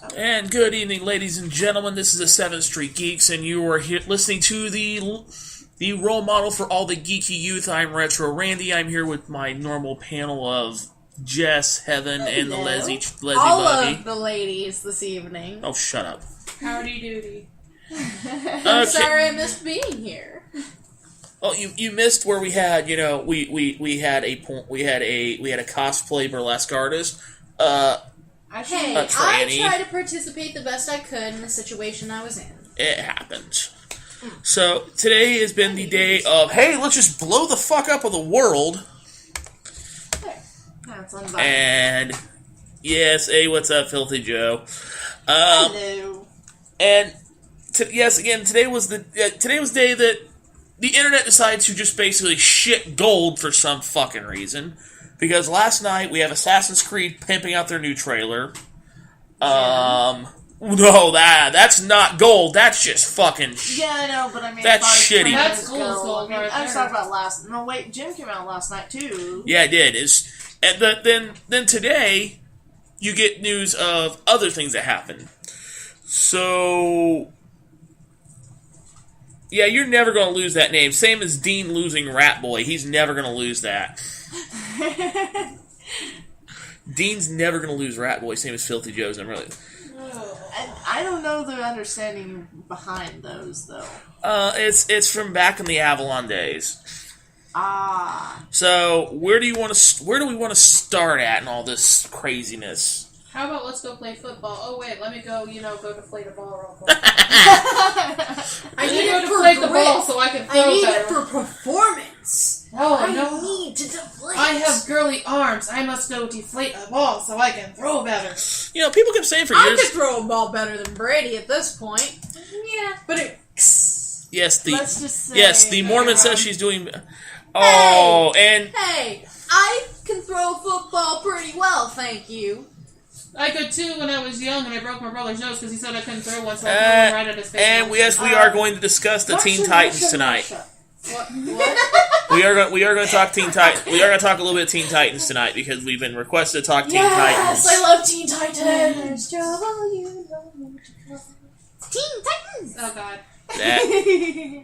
And good evening, ladies and gentlemen. This is the 7th Street Geeks, and you are here listening to the role model for all the geeky youth. I'm Retro Randy. I'm here with my normal panel of Jess, Heaven, and the Leslie all Buggy. of the ladies this evening. Oh, shut up. Howdy doody. I'm sorry I missed being here. Oh, you missed where we had, we had a cosplay burlesque artist. Hey, I tried to participate the best I could in the situation I was in. It happens. So, today has been the day of, hey, let's just blow the fuck up of the world. That's and, yes, hey, what's up, Filthy Joe? Hello. And, today was the day that the internet decided to just basically shit gold for some fucking reason. Because last night we have Assassin's Creed pimping out their new trailer. No, that's not gold. That's just fucking. Yeah, I know, but I mean, that's shitty. That's gold. I was talking about last. No, wait, Jem came out last night too. Yeah, it did. Then today you get news of other things that happened. So. Yeah, you're never going to lose that name. Same as Dean losing Rat Boy. He's never going to lose that. Dean's never going to lose Rat Boy. Same as Filthy Joe's. And I don't know the understanding behind those, though. It's from back in the Avalon days. Ah. So where do we want to start at in all this craziness? How about let's go play football? Oh wait, let me go. Go deflate a ball real quick. I need to it for deflate the grip. ball so I can throw I need better. it for performance. Oh I no! need to deflate. I have girly arms. I must go deflate a ball so I can throw better. People kept saying for I years. could throw a ball better than Brady at this point. Yeah, but it. Yes, Let's just say, the Mormon says she's doing. Oh, hey, I can throw a football pretty well, thank you. I could too when I was young and I broke my brother's nose because he said I couldn't throw one, so I threw one right at his face. And we are going to discuss the Teen Titans tonight. What? We are going to talk Teen Titans. We are going to talk a little bit of Teen Titans tonight because we've been requested to talk Teen Titans. Yes, I love Teen Titans. Teen Titans. Oh god.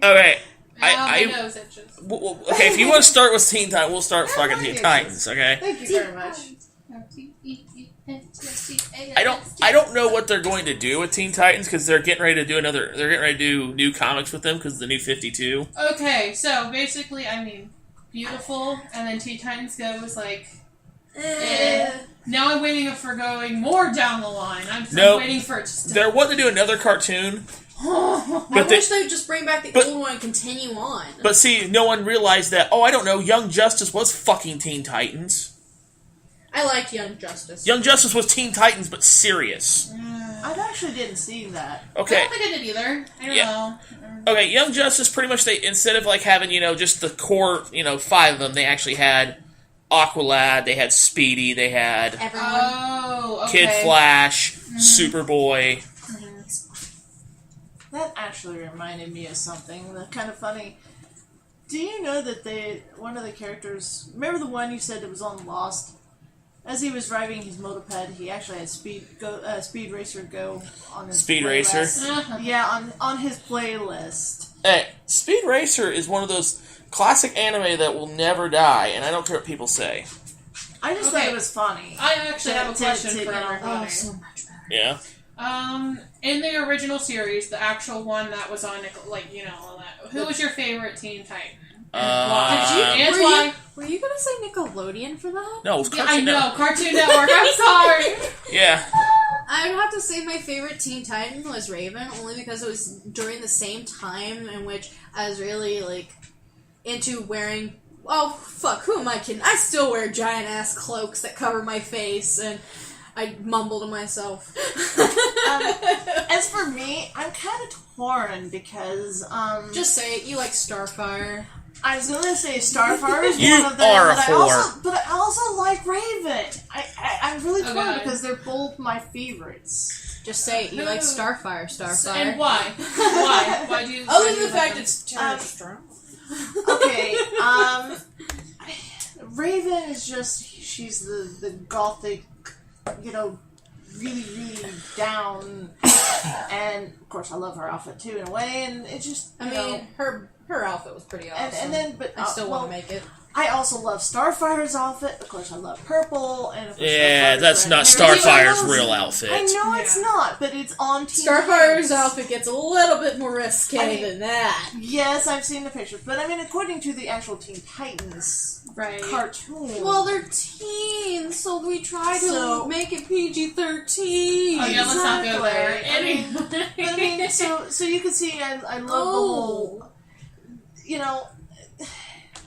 Okay. My nose itches. Okay, if you want to start with Teen Titans, we'll start fucking Teen Titans. Okay. Thank you very much. I don't know what they're going to do with Teen Titans because they're getting ready to do new comics with them because of the new 52. Okay, so basically, beautiful, and then Teen Titans goes like. Now I'm waiting for going more down the line. I'm waiting for it to. They're wanting to do another cartoon. I wish they would just bring back the old one and continue on. But see, no one realized that. Oh, I don't know. Young Justice was fucking Teen Titans. I liked Young Justice. Young Justice was Teen Titans, but serious. I actually didn't see that. Okay. I don't think I did either. I don't know. Okay, Young Justice, pretty much, they instead of like having, just the core, 5 of them, they actually had Aqualad, they had Speedy, they had Everyone. Oh, okay. Kid Flash, Superboy. That actually reminded me of something that's kind of funny. Do you know that one of the characters, remember the one you said that was on Lost? As he was driving his moped, he actually had Speed Racer go on his Speed playlist. Racer? Yeah, on his playlist. Hey, Speed Racer is one of those classic anime that will never die, and I don't care what people say. I just thought it was funny. I actually have a question for everybody. So much better. Yeah? In the original series, the actual one that was on, who was your favorite Teen Titan? And why? Were you gonna say Nickelodeon for that? No, it was Yeah, Cartoon I know, Network. Cartoon Network, I'm sorry! Yeah. I would have to say my favorite Teen Titan was Raven, only because it was during the same time in which I was really, into wearing... Oh, fuck, who am I kidding? I still wear giant-ass cloaks that cover my face, and I mumble to myself. As for me, I'm kind of torn because, Just say it, you like Starfire. I was gonna say Starfire is You one of them, are a but whore. I also like Raven. I'm really torn Okay. because they're both my favorites. Just say it, you like Starfire. And why? Why? Why do you... Other than the fact it's Terra Okay, Raven is just, she's the gothic, really, really down. And of course, I love her outfit too in a way. And it just, I mean, her outfit was pretty awesome. And then, but I still want to make it. I also love Starfire's outfit. Of course, I love purple. And of course, yeah, Starfire's that's red. not Starfire's real outfit. I know it's not, but it's on TV. Starfire's outfit gets a little bit more risque than that. Yes, I've seen the pictures, but I mean, according to the actual Teen Titans cartoon. Well, they're teens, so we try to make it PG-13. Oh yeah, let's not go there. I mean, so you can see, I love the whole. You know.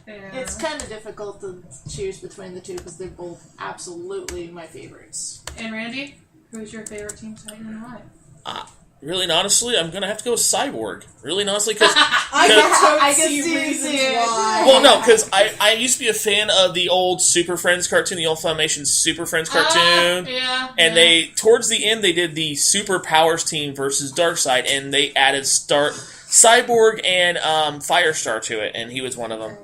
Yeah. It's kind of difficult to choose between the two because they're both absolutely my favorites. And Randy, who's your favorite Teen Titan and why? Really and honestly, I'm gonna have to go with Cyborg. Really and honestly, because I can see reasons why. Well, no, because I used to be a fan of the old Super Friends cartoon, the old Funimation Super Friends cartoon. And they, towards the end, they did the Super Powers team versus Darkseid, and they added Cyborg and Firestar to it, and he was one of them.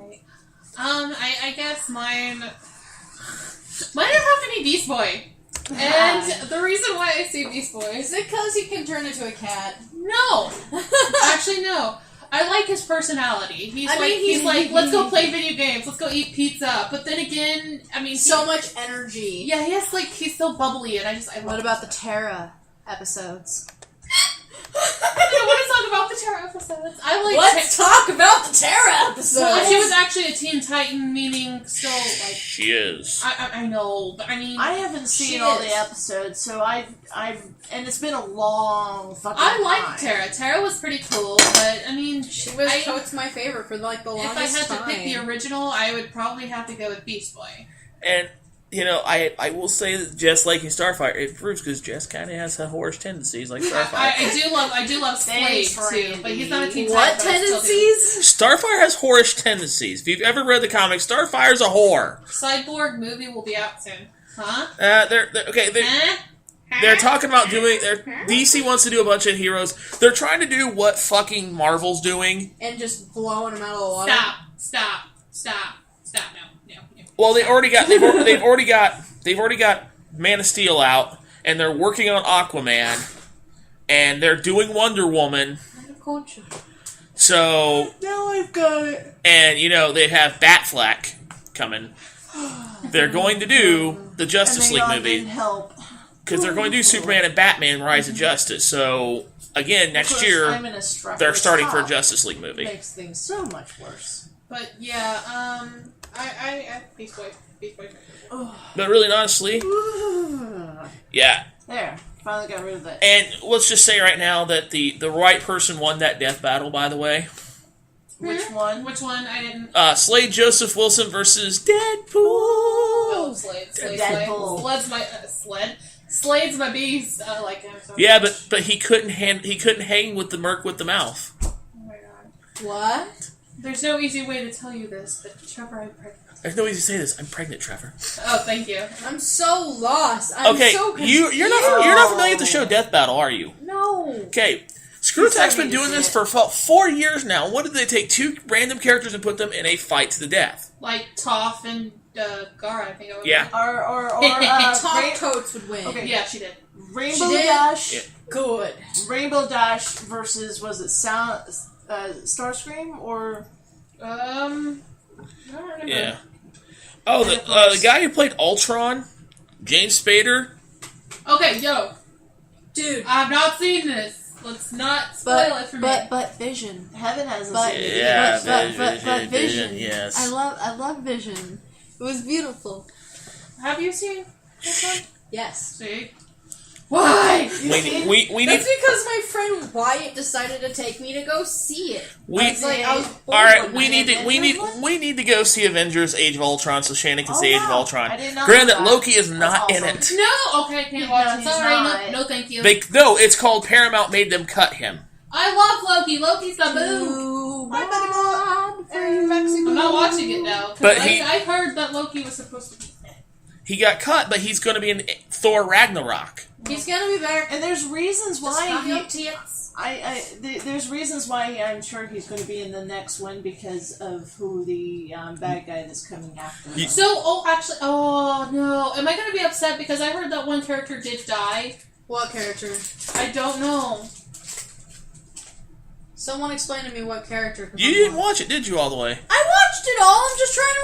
I guess mine would have to be Beast Boy. And the reason why I say Beast Boy Is it because he can turn into a cat? No. Actually, no. I like his personality. He's like, let's go play video games, let's go eat pizza. But then again, I mean... So much energy. Yeah, he's so bubbly, and I What about the Terra episodes? I want to talk about the Terra episodes. Let's talk about the Terra episodes. Well, she was actually a Teen Titan, meaning still like she is. I know, but I mean, I haven't seen all the episodes, so I've and it's been a long fucking I time. liked Terra. Terra was pretty cool, but I mean, she was totes my favorite for like the longest time. If I had to pick the original, I would probably have to go with Beast Boy. And you know, I will say that Jess liking Starfire, it proves because Jess kind of has horror tendencies like Starfire. I do love Slade too, but he's not a Teen Titan. What tendencies? Starfire has whorish tendencies. If you've ever read the comics, Starfire's a whore. Cyborg movie will be out soon, huh? They're talking about doing. DC wants to do a bunch of heroes. They're trying to do what fucking Marvel's doing, and just blowing them out of the water. Stop! No. Well, they've already got Man of Steel out, and they're working on Aquaman, and they're doing Wonder Woman. So now I've got it. And you know they have Batfleck coming. They're going to do the Justice League movie because they're going to do Superman and Batman: Rise of Justice. So again, next year they're starting for a Justice League movie. Makes things so much worse. But yeah, I Beast Boy. But really and honestly, yeah. There, finally got rid of that. And let's just say right now that the right person won that death battle, by the way. Which one? I didn't... Slade Joseph Wilson versus Deadpool! Oh, Slade. Deadpool. Slade's my beast. I like him so much. But he couldn't hang with the merc with the mouth. Oh my god. What? There's no easy way to tell you this, but Trevor, I'm pregnant. There's no easy to say this. I'm pregnant, Trevor. Oh, thank you. I'm so lost. I'm so confused. You're not familiar with the show Death Battle, are you? No. Okay. Screwtack's been doing this for 4 years now. What did they take 2 random characters and put them in a fight to the death? Like Toph and Gara, I think it was. Yeah. Or Toph Totes would win. Okay. Yeah, she did. Rainbow Dash. Yeah. Good. Rainbow Dash versus Starscream or I don't remember. Yeah. Oh, the guy who played Ultron, James Spader. Okay, dude, I've not seen this. Let's not spoil it for me. But Vision. Heaven hasn't But seen it. Yeah, but Vision. Yes. I love Vision. It was beautiful. Have you seen this one? Yes. See? Why? We need. That's because my friend Wyatt decided to take me to go see it. I was bored all right, one we night. need to go see Avengers: Age of Ultron so Shannon can see Age of Ultron. I did not Granted, know that. Loki is not That's in it. awesome. No. Okay, can't watch it. he's Sorry, not. no, thank you. No, it's called Paramount made them cut him. I love Loki. Loki's the boo. Ooh, I bet I'm not watching it now. But I heard that Loki was supposed to be. He got cut, but he's going to be in Thor Ragnarok. He's gonna be back. And there's reasons why there's reasons why I'm sure he's going to be in the next one because of who the bad guy that's coming after him. No. Am I going to be upset because I heard that one character did die? What character? I don't know. Someone explain to me what character. You didn't watch it, did you, all the way? I watched it all. I'm just trying to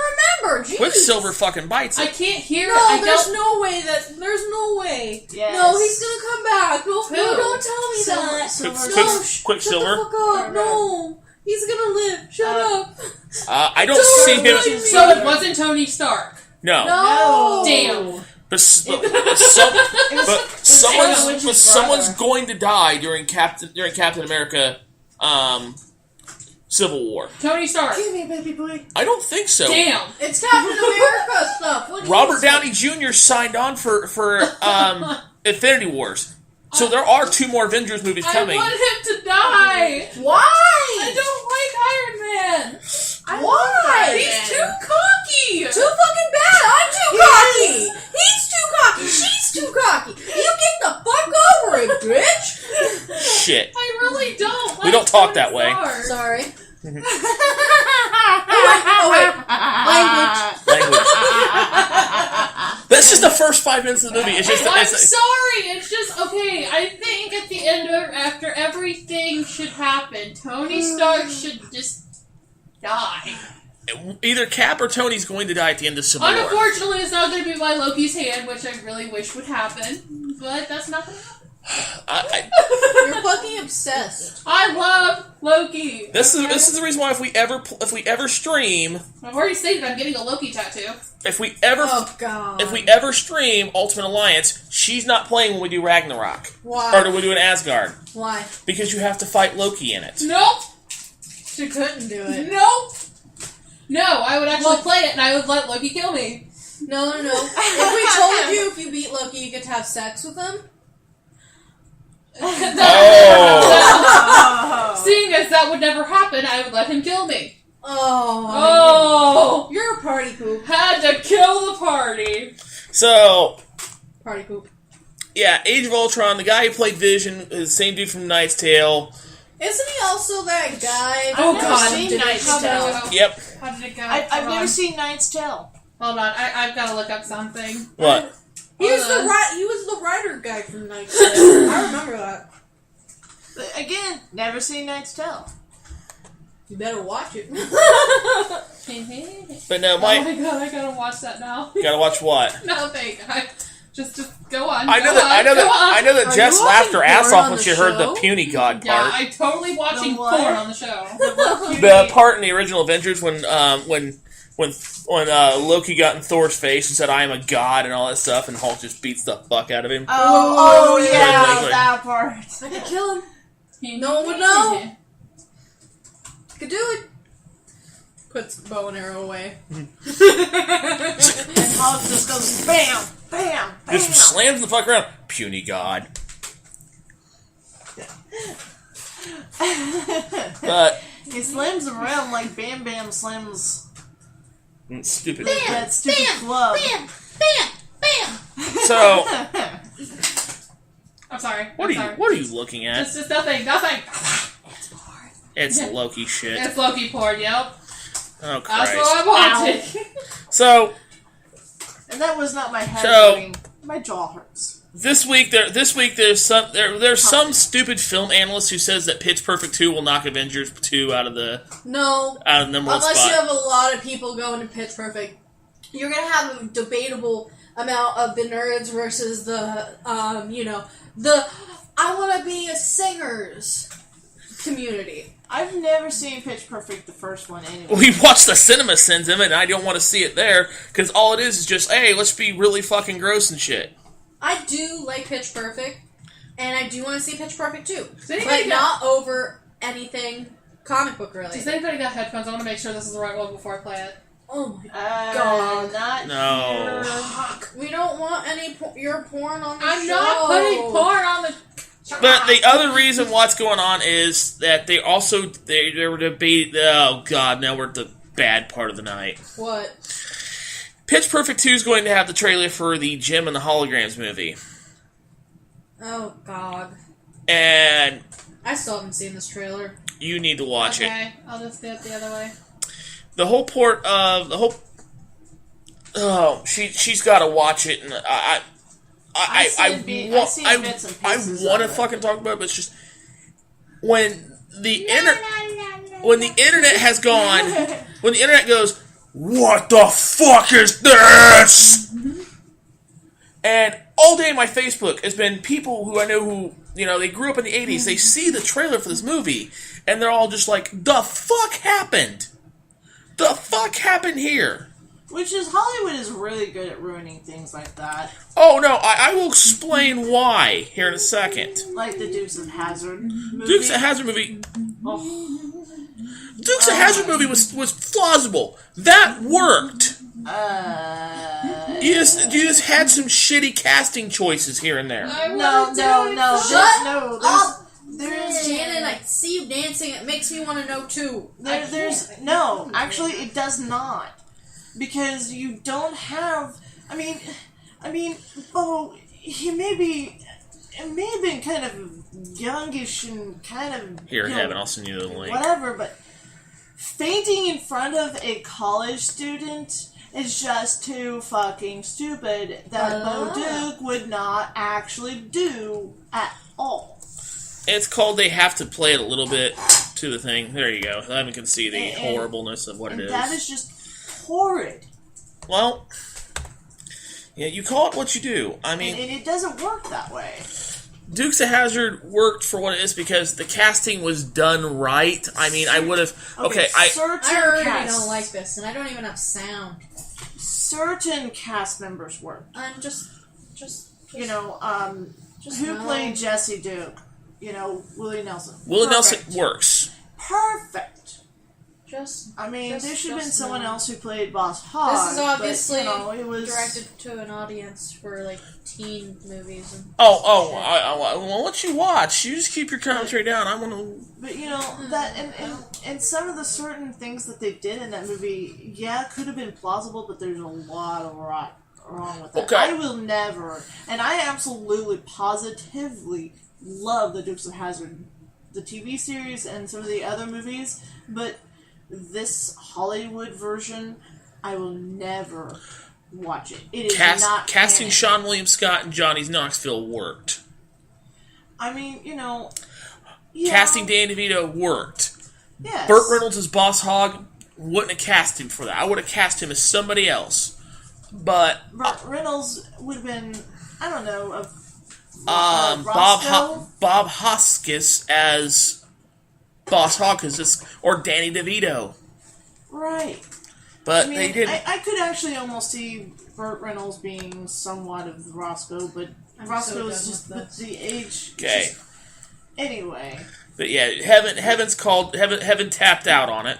remember. Jeez. Quicksilver fucking bites I it. can't hear it. No, there's no way that. There's no way. Yes. No, he's gonna come back. No, Who? don't tell me that. Quicksilver? Shut the fuck up. No, he's gonna live. Shut up. I don't see him. So it wasn't Tony Stark. No. No. Damn. But someone's brother. going to die during Captain America Civil War. Tony Stark. Give me, baby boy. I don't think so. Damn. It's Captain America stuff. What do you Robert say? Downey Jr. signed on for Infinity Wars. So there are 2 more Avengers movies coming. I want him to die. Why? I don't like Iron Man. Why? He's too cocky. Too fucking bad. I'm too cocky. He's too cocky. She's too cocky. You get the fuck over it, bitch. Shit. I really don't. We don't talk that way. Sorry. Oh wait. Language. That's just the first 5 minutes of the movie. It's just. I'm sorry. It's just okay. I think at the end of after everything should happen, Tony Stark should just die. Either Cap or Tony's going to die at the end of Civil War. Unfortunately, it's not going to be by Loki's hand, which I really wish would happen. But that's not going to happen. You're fucking obsessed. I love Loki. This is the reason why if we ever stream, I've already stated I'm getting a Loki tattoo. if we Oh god. ever stream Ultimate Alliance, she's not playing when we do Ragnarok. Why? Or when we do an Asgard. Why? Because you have to fight Loki in it. Nope. She couldn't do it. Nope. No, I would actually play it and I would let Loki kill me. No. If we told you if you beat Loki, you get to have sex with him. Oh. Seeing as that would never happen, I would let him kill me. Oh. You're a party poop. Had to kill the party. So, Party poop. yeah, Age of Ultron, the guy who played Vision, is the same dude from Knight's Tale. Isn't he also that guy? Oh, I've never God. seen Did Knight's How did it Tale. go? Yep. How did it go? I've Hold never on. seen Knight's Tale. Hold on, I've got to look up something. What? He was Hold on. he was the writer guy from Night Tale. I remember that. But again, never seen Knight's Tale. You better watch it. But no, Oh my god, I gotta watch that now. You gotta watch what? Nothing. Just go on. I know go that Are Jess you laughed her watching ass porn off on when the she heard the show? puny god Yeah, part. I'm totally watching The what? porn on the show. The part in the original Avengers when Loki got in Thor's face and said, "I am a god" and all that stuff, and Hulk just beats the fuck out of him. Oh yeah, Like- that part. I could kill him. He- No one would know. Could do it. Puts bow and arrow away. And Hulk just goes bam, bam, bam. Just slams the fuck around. Puny god. But He slams him around like Bam Bam slams stupid. that stupid club. Bam! Bam! Bam! So, I'm sorry. what are you looking at? Just nothing. Nothing. It's Loki shit. It's Loki porn. Yep. Oh That's Christ. what I'm watching. So And that was not my head So- hurting. My jaw hurts. this week there's some stupid film analyst who says that Pitch Perfect 2 will knock Avengers 2 out of the No. number one Unless spot. you have a lot of people going to Pitch Perfect. You're going to have a debatable amount of the nerds versus the, I want to be a singer's community. I've never seen Pitch Perfect, the first one, anyway. We watched the cinema sends him, and I don't want to see it there because all it is just, hey, let's be really fucking gross and shit. I do like Pitch Perfect, and I do want to see Pitch Perfect too. Does anybody But not over anything comic book Does related. anybody got headphones? I want to make sure this is the right one before I play it. Oh my God. Not No. here. We don't want any your porn on the I'm show. not putting porn on the. But the other reason what's going on is that they were debating. Oh God, now we're at the bad part of the night. What? Pitch Perfect 2 is going to have the trailer for the Jem and the Holograms movie, Oh God. and I still haven't seen this trailer. you need to watch it. Okay, I'll just do it the other way. The whole port of the whole. Oh, she's got to watch it, and I've seen bits and pieces want to of it. fucking talk about it, but it's just when the internet has gone, when the internet goes, what the fuck is this? And all day my Facebook has been people who I know who, they grew up in the 80s. They see the trailer for this movie, and they're all just like, the fuck happened? The fuck happened here? Which is, Hollywood is really good at ruining things like that. Oh, no, I will explain why here in a second. Like the Dukes of Hazzard movie. Dukes of Hazzard movie... Oh. Dukes of Hazzard movie was plausible. That worked. You just had some shitty casting choices here and there. No. Shut up! There's Shannon, I see you dancing. It makes me want to know too. Actually, it does not, because you don't have. I mean, Bo, it may have been kind of youngish and kind of Here, Heaven, I'll send you the link. whatever, but fainting in front of a college student is just too fucking stupid that Bo Duke would not actually do at all. It's called They Have to Play It a Little Bit to the thing. There you go. Heaven can see the horribleness of what it is. That is just horrid. Well, yeah, you call it what you do. I mean... And it doesn't work that way. Dukes of Hazzard worked for what it is because the casting was done right. I mean, I would have... Okay, I already don't like this, and I don't even have sound. Certain cast members work. I'm just who played Jesse Duke? Willie Nelson. Willie Nelson works. Perfect. There should have been someone else who played Boss Hogg. This is obviously it was directed to an audience for like teen movies. I'll let you watch. You just keep your commentary down. I want to. But that and some of the certain things that they did in that movie, could have been plausible, but there's a lot of wrong with that. Okay. I will never, and I absolutely positively love the Dukes of Hazzard, the TV series, and some of the other movies, but this Hollywood version, I will never watch it. It is not casting canon. Sean William Scott and Johnny Knoxville worked. I mean, Casting Danny DeVito worked. Yes. Burt Reynolds as Boss Hogg, wouldn't have cast him for that. I would have cast him as somebody else. But Burt Reynolds would have been, I don't know, Bob Hoskins as Boss Hogg, or Danny DeVito. Right. But they didn't. I could actually almost see Burt Reynolds being somewhat of Roscoe, but Roscoe is just the age. Okay. Anyway. But yeah, Heaven tapped out on it.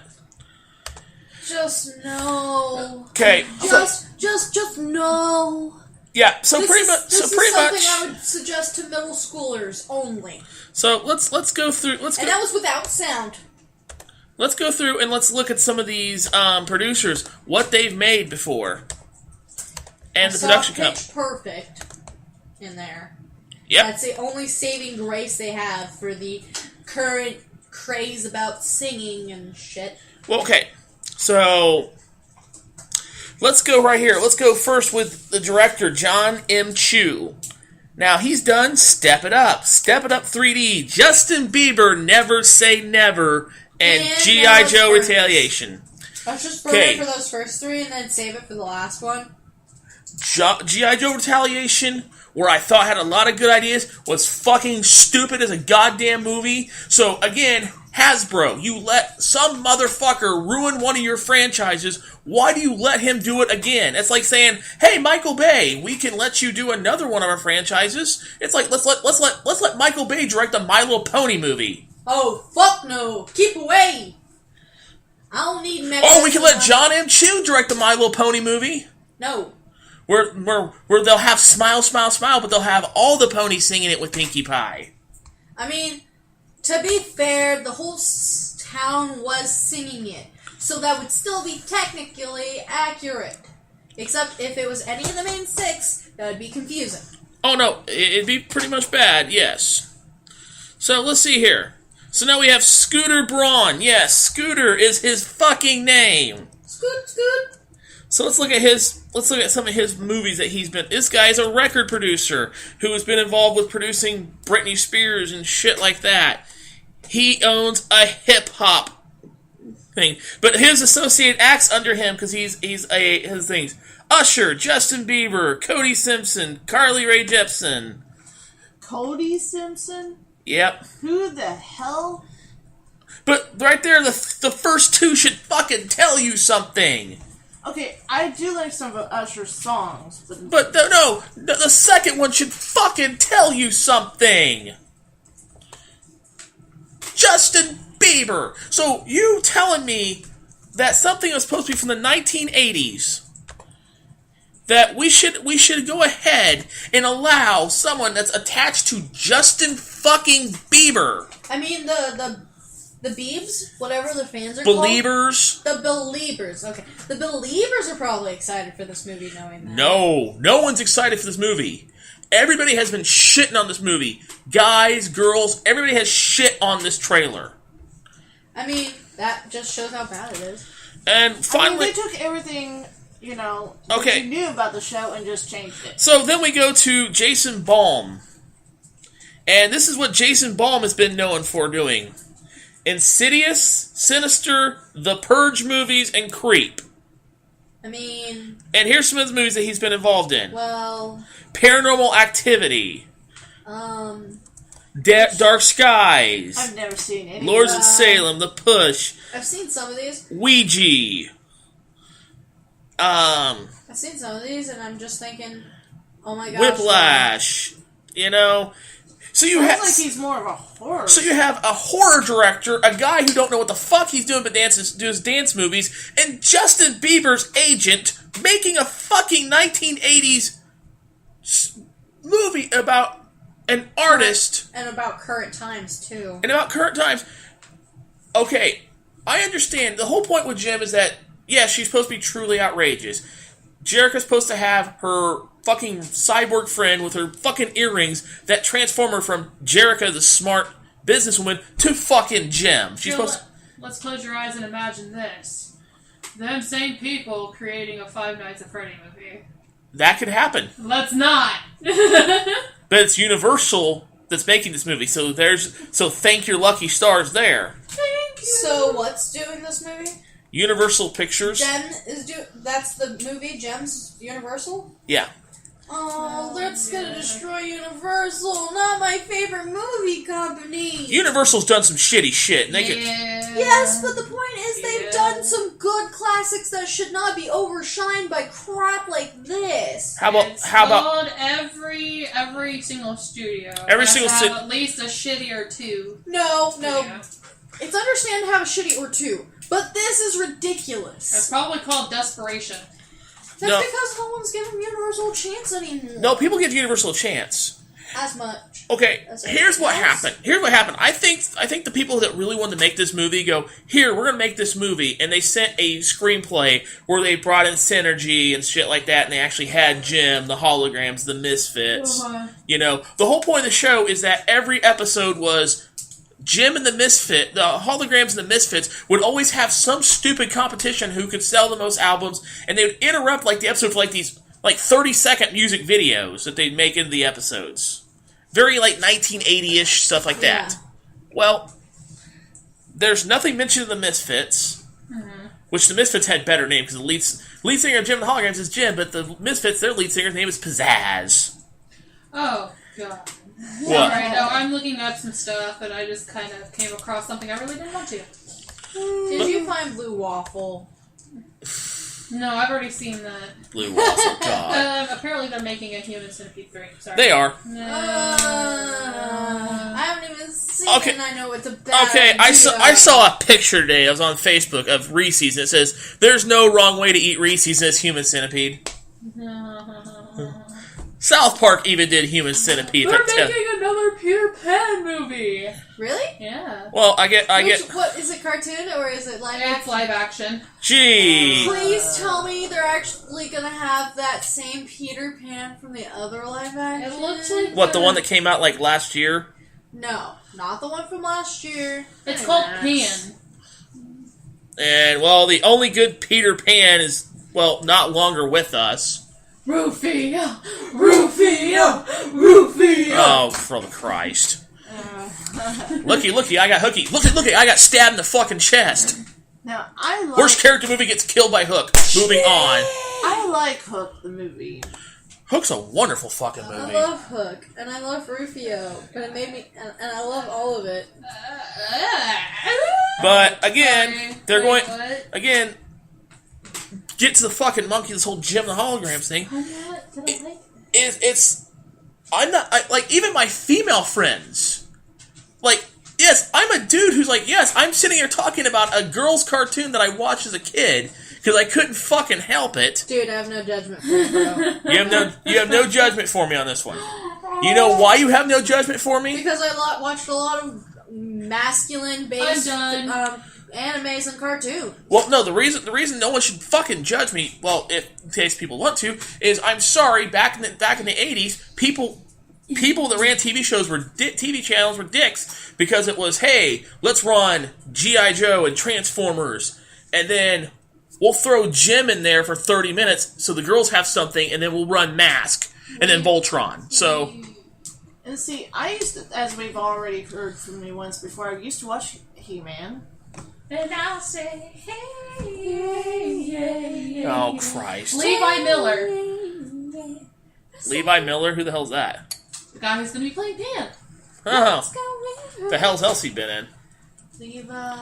Just no. Okay. Just no. Yeah, so This pretty is something I would suggest to middle schoolers only. So let's go through. And that was without sound. Let's go through and let's look at some of these producers, what they've made before, and the production company. Pitch Perfect in there. Yep. That's the only saving grace they have for the current craze about singing and shit. Well, okay, so let's go right here. Let's go first with the director, John M. Chu. Now, he's done Step It Up 3D, Justin Bieber, Never Say Never, and G.I. Joe Retaliation. I was just burning for those first three and then save it for the last one. G.I. Joe Retaliation, where I thought had a lot of good ideas, was fucking stupid as a goddamn movie. So, again, Hasbro, you let some motherfucker ruin one of your franchises. Why do you let him do it again? It's like saying, "Hey, Michael Bay, we can let you do another one of our franchises." It's like let's let Michael Bay direct a My Little Pony movie. Oh fuck no! Keep away! I don't need Mega. Oh, we can let John M. Chu direct the My Little Pony movie. No. Where they'll have Smile, Smile, Smile, but they'll have all the ponies singing it with Pinkie Pie. I mean, to be fair, the whole town was singing it, so that would still be technically accurate. Except if it was any of the main six, that would be confusing. Oh no, it'd be pretty much bad, yes. So let's see here. So now we have Scooter Braun. Yes, Scooter is his fucking name. Scoot, scoot. So let's look at some of his movies that he's been. This guy is a record producer who has been involved with producing Britney Spears and shit like that. He owns a hip hop thing, but his associated acts under him because his things: Usher, Justin Bieber, Cody Simpson, Carly Rae Jepsen. Cody Simpson? Yep. Who the hell? But right there, the first two should fucking tell you something. Okay, I do like some of Usher's songs, but no, the second one should fucking tell you something. Justin Bieber. So you telling me that something was supposed to be from the 1980s, that we should go ahead and allow someone that's attached to Justin fucking Bieber. I mean, the Biebs, whatever the fans are Believers. called. The Believers. Okay. The Believers are probably excited for this movie knowing that. No one's excited for this movie. Everybody has been shitting on this movie. Guys, girls, everybody has shit on this trailer. I mean, that just shows how bad it is. And finally... they took everything, that you knew about the show and just changed it. So then we go to Jason Baum. And this is what Jason Baum has been known for doing. Insidious, Sinister, The Purge movies, and Creep. I mean... And here's some of the movies that he's been involved in. Well... Paranormal Activity. Dark Skies. I've never seen any. Lords of Salem, The Push. I've seen some of these. Ouija. I've seen some of these, and I'm just thinking, oh my gosh. Whiplash. So you have like he's more of a horror. So you have a horror director, a guy who don't know what the fuck he's doing but does dance movies, and Justin Bieber's agent making a fucking 1980s movie about an artist. And about current times, too. Okay, I understand. The whole point with Jem is that, yeah, she's supposed to be truly outrageous. Jerica's supposed to have her fucking cyborg friend with her fucking earrings that transform her from Jerica, the smart businesswoman, to fucking Jem. Let's close your eyes and imagine this. Them same people creating a Five Nights at Freddy movie. That could happen. Let's not. But it's Universal that's making this movie, so thank your lucky stars there. Thank you. So what's doing this movie? Universal Pictures. That's the movie, Gem's Universal? Yeah. Oh, that's gonna destroy Universal, not my favorite movie company. Universal's done some shitty shit. And Yes, but the point is they've done some good classics that should not be overshined by crap like this. How about every single studio? Every single have at least a shitty or two. No. It's understand to have a shitty or two, but this is ridiculous. It's probably called desperation. That's because no one's giving Universal a chance anymore. No, people give Universal a chance. As much. Okay, here's what happened. I think the people that really wanted to make this movie go, here, we're going to make this movie, and they sent a screenplay where they brought in Synergy and shit like that, and they actually had Jem, the holograms, the Misfits. Uh-huh. The whole point of the show is that every episode was Jem and the holograms and the Misfits would always have some stupid competition who could sell the most albums, and they would interrupt the episode for these 30-second music videos that they'd make into the episodes. Very 1980-ish stuff like that. Well, there's nothing mentioned of the Misfits, which the Misfits had better name because the lead singer of Jem and the Holograms is Jem, but the Misfits, their lead singer's name is Pizzazz. Oh, God. What? Alright, no, I'm looking up some stuff, and I just kind of came across something I really didn't want to. Did you find Blue Waffle? No, I've already seen that. Blue Waffle, God. Apparently they're making a Human Centipede 3. Sorry. They are. I haven't even seen it, and I know it's a bad Okay, idea. I saw a picture today. I was on Facebook of Reese's, and it says, "There's no wrong way to eat Reese's, and it's Human Centipede." South Park even did Human Centipede. They're making another Peter Pan movie. Really? Yeah. Well, I get. What is it? Cartoon or is it live action? It's live action. Gee. Please tell me they're actually gonna have that same Peter Pan from the other live action. It looks like What, the one that came out last year? No, not the one from last year. It's called Pan. And the only good Peter Pan is well, not longer with us. Rufio! Oh, for the Christ. Looky, I got Hooky. Looky, I got stabbed in the fucking chest. Now, I like... Worst character movie gets killed by Hook. Moving on. I like Hook, the movie. Hook's a wonderful fucking movie. I love Hook, and I love Rufio, but it made me... And I love all of it. But, again, Sorry. they're Wait, going... what? Again, get to the fucking monkey, this whole Jem the holograms thing. I'm not... like, even my female friends... Like, yes, I'm a dude who's like, yes, I'm sitting here talking about a girl's cartoon that I watched as a kid because I couldn't fucking help it. Dude, I have no judgment for you, bro. You have no judgment for me on this one. You know why you have no judgment for me? Because I watched a lot of masculine-based animes and cartoons. Well, no, the reason no one should fucking judge me, well, if in case people want to, is I'm sorry, back in the 80s, people that ran TV shows TV channels were dicks because it was, hey, let's run G.I. Joe and Transformers, and then we'll throw Jem in there for 30 minutes so the girls have something, and then we'll run Mask, and then Voltron. So, And see, I used to, as we've already heard from me once before, I used to watch He-Man. And I'll say, hey, oh Christ. Levi Miller. Levi Miller? Who the hell's that? The guy who's going to be playing Pan. Oh, the hell's else he been in? Levi.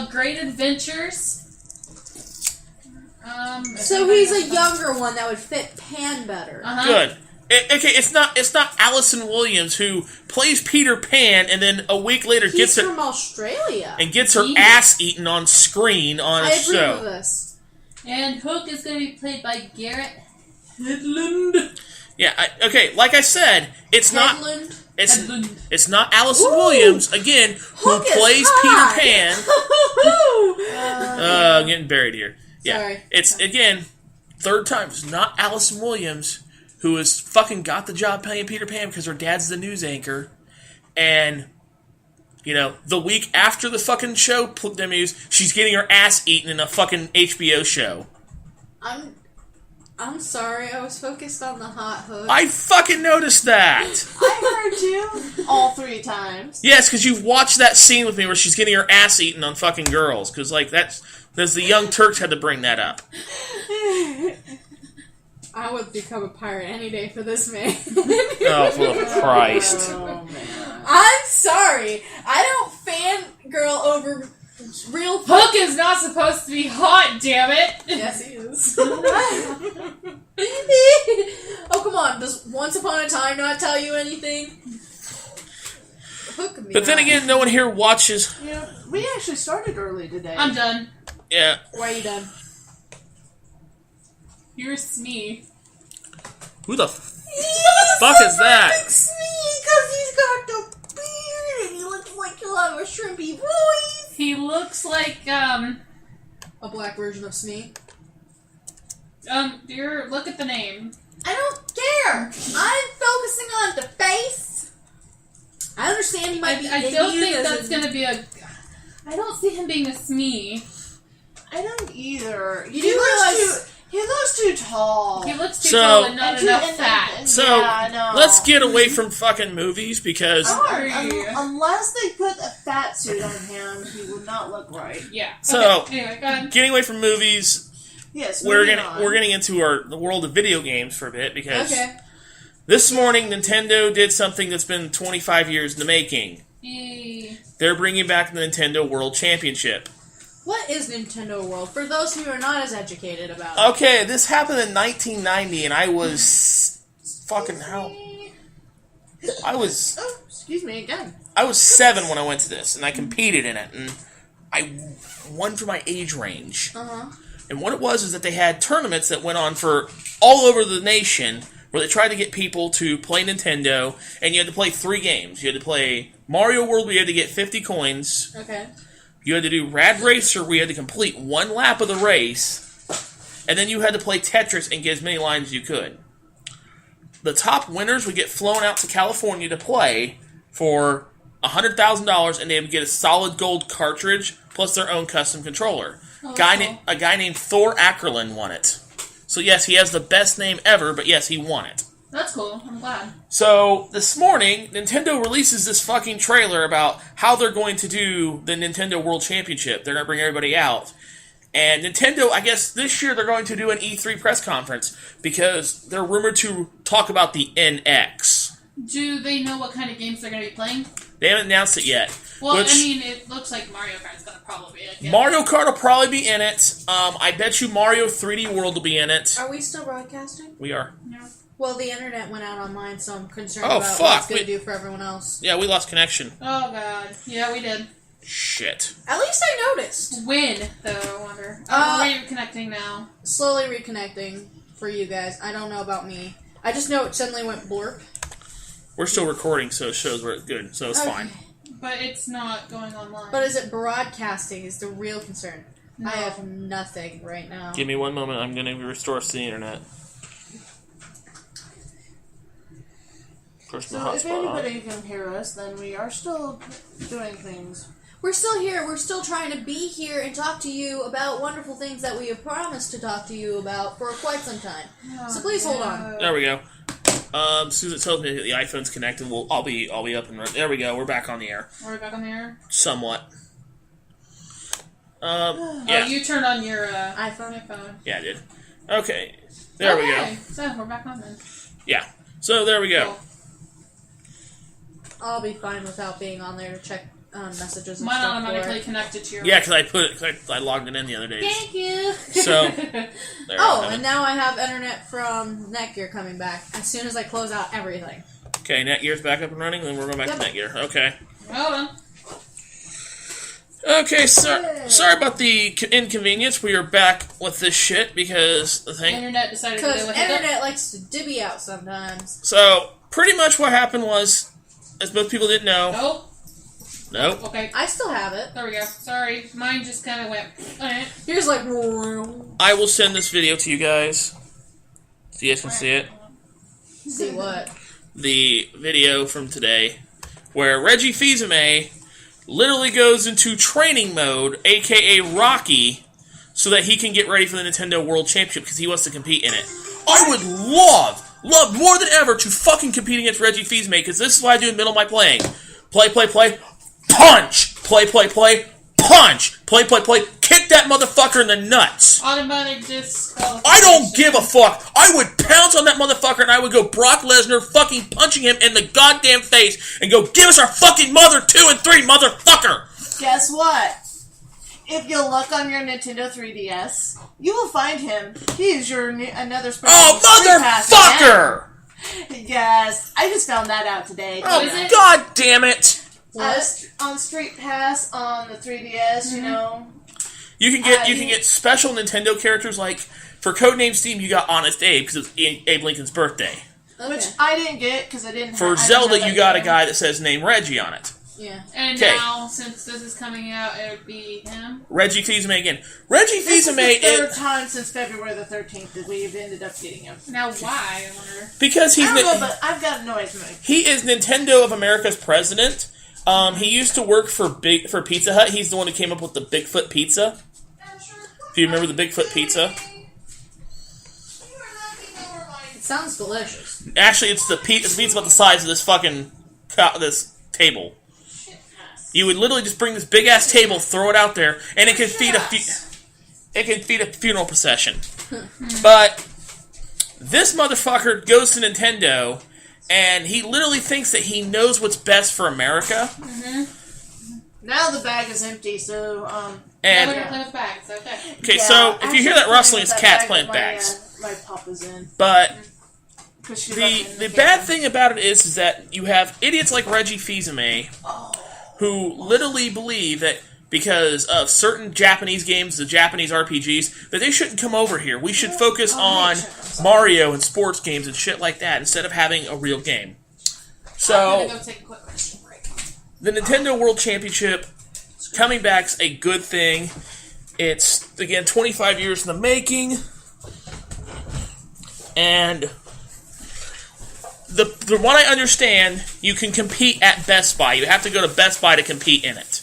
Great Adventures. So he's a younger one that would fit Pan better. Good. It's not Allison Williams who plays Peter Pan and then a week later He's from Australia. gets her ass eaten on screen on a I approve show. of this. And Hook is going to be played by Garrett Hedlund. Yeah, like I said, it's Hedlund. it's not Allison Williams again who Hook is plays hot. Peter Pan. I'm getting buried here. Yeah, Sorry. it's again third time. It's not Allison Williams who has fucking got the job playing Peter Pan because her dad's the news anchor, and the week after the fucking show debuts, she's getting her ass eaten in a fucking HBO show. I'm sorry, I was focused on the hot Hook. I fucking noticed that. I heard you all 3 times. Yes, because you've watched that scene with me where she's getting her ass eaten on fucking girls. Because, there's the Young Turks had to bring that up. I would become a pirate any day for this man. Oh, for Christ. Oh, man. I'm sorry. I don't fangirl over real... Hook is not supposed to be hot, damn it! Yes, he is. Oh, come on. Does Once Upon a Time not tell you anything? Hook me But then up. again, no one here watches... Yeah, we actually started early today. I'm done. Yeah. Why are you done? You're Smee. Who the fuck is that? Because he's got the beard and he looks like he'll have a shrimpy voice. He looks like, A black version of Smee. dear, look at the name. I don't care. I'm focusing on the face. I understand he might be I Indian don't think as that's in- going to be a... I don't see him being a Smee. I don't either. You do realize... He looks too tall. He looks too So- tall and not And too- enough and- fat. and- So, yeah, I know. let's get away from fucking movies because... Sorry. Unless they put a fat suit on him, he would not look right. Yeah. So- okay. Anyway, go ahead. Getting away from movies, Yes, we're moving on. getting into the world of video games for a bit because Okay. this morning Nintendo did something that's been 25 years in the making. Yay. They're bringing back the Nintendo World Championship. What is Nintendo World? For those who are not as educated about it. Okay, this happened in 1990, and I was fucking how? I was Oh, excuse me again. 7 when I went to this, and I competed in it, and I won for my age range. Uh-huh. And what it was is that they had tournaments that went on for all over the nation, where they tried to get people to play Nintendo, and you had to play 3 games. You had to play Mario World, where you had to get 50 coins. Okay. You had to do Rad Racer, where you had to complete 1 lap of the race, and then you had to play Tetris and get as many lines as you could. The top winners would get flown out to California to play for $100,000, and they would get a solid gold cartridge plus their own custom controller. Oh, A guy named Thor Ackerlund won it. So yes, he has the best name ever, but yes, he won it. That's cool. I'm glad. So, this morning, Nintendo releases this fucking trailer about how they're going to do the Nintendo World Championship. They're going to bring everybody out. And Nintendo, I guess this year they're going to do an E3 press conference because they're rumored to talk about the NX. Do they know what kind of games they're going to be playing? They haven't announced it yet. Well, I mean, it looks like Mario Kart's going to probably be in it. Mario Kart will probably be in it. I bet you Mario 3D World will be in it. Are we still broadcasting? We are. No. Well, the internet went out on mine, so I'm concerned Oh, about fuck. what it's going to do for everyone else. Yeah, we lost connection. Oh, God. Yeah, we did. Shit. At least I noticed. When, though, I wonder. We're reconnecting now. Slowly reconnecting for you guys. I don't know about me. I just know it suddenly went blurp. We're still recording, so it shows we're good, so it's fine. But it's not going online. But is it broadcasting is the real concern. No. I have nothing right now. Give me one moment, I'm going to restore us to the internet. So if anybody can hear us, then we are still doing things. We're still here. We're still trying to be here and talk to you about wonderful things that we have promised to talk to you about for quite some time. So please hold on. There we go. As soon as it tells me that the iPhone's connected, I'll be up and running. There we go. We're back on the air. We're back on the air? Somewhat. Yeah. Oh, you turned on your iPhone? Yeah, I did. Okay. There we go. So, we're back on then. Yeah. So, there we go. Cool. I'll be fine without being on there to check messages and Mine stuff. automatically connected to your... Yeah, because I logged it in the other day. Thank you! So, and now I have internet from Netgear coming back as soon as I close out everything. Okay, Netgear's back up and running, then we're going back to Netgear. Okay. Well done. Okay, sorry about the inconvenience. We are back with this shit because the thing... Internet decided to Because do internet likes to divvy out sometimes. So, pretty much what happened was, as most people didn't know... Nope. Okay. I still have it. There we go. Sorry. Mine just kind of went... Here's like... I will send this video to you guys so you guys can see it. See what? The video from today where Reggie Fils-Aimé literally goes into training mode, aka Rocky, so that he can get ready for the Nintendo World Championship because he wants to compete in it. I would love more than ever to fucking compete against Reggie Fils-Aimé because this is what I do in the middle of my playing. Play, punch! Play, punch! Play, kick that motherfucker in the nuts! Automatic disqualification. I don't give a fuck! I would pounce on that motherfucker and I would go Brock Lesnar fucking punching him in the goddamn face and go, give us our fucking mother 2 and 3, motherfucker! Guess what? If you look on your Nintendo 3DS, you will find him. He is your another special. Oh, motherfucker! Yes, I just found that out today. Oh, god damn it! On Street Pass on the 3DS, you know. You can get special Nintendo characters like for Codename Steam. You got Honest Abe because it's Abe Lincoln's birthday. Okay. Which I didn't get because I didn't. For Zelda, you got a guy that says name Reggie on it. Yeah. And now, since this is coming out, it would be him. Reggie Fils-Aimé again. Reggie Fils-Aimé is the third time since February the 13th that we've ended up getting him. Now, why? I wonder. Because he's. I don't know, but I've got no idea. He is Nintendo of America's president. He used to work for Pizza Hut. He's the one who came up with the Bigfoot pizza. Do you remember the Bigfoot pizza? It sounds delicious. Actually, it's the pizza about the size of this fucking this table. You would literally just bring this big ass table, throw it out there, and it can feed a funeral procession. But this motherfucker goes to Nintendo, and he literally thinks that he knows what's best for America. Mm-hmm. Now the bag is empty, so and we're gonna play with bags. Okay, so if you hear that rustling, it's cats playing bags. My papa's in. But the bad thing about it is that you have idiots like Reggie Fils-Aimé who literally believe that because of certain Japanese games, the Japanese RPGs, that they shouldn't come over here. We should focus on Mario and sports games and shit like that instead of having a real game. So, I'm gonna go take a quick question break. The Nintendo World Championship coming back's a good thing. It's, again, 25 years in the making. And the one I understand, you can compete at Best Buy. You have to go to Best Buy to compete in it.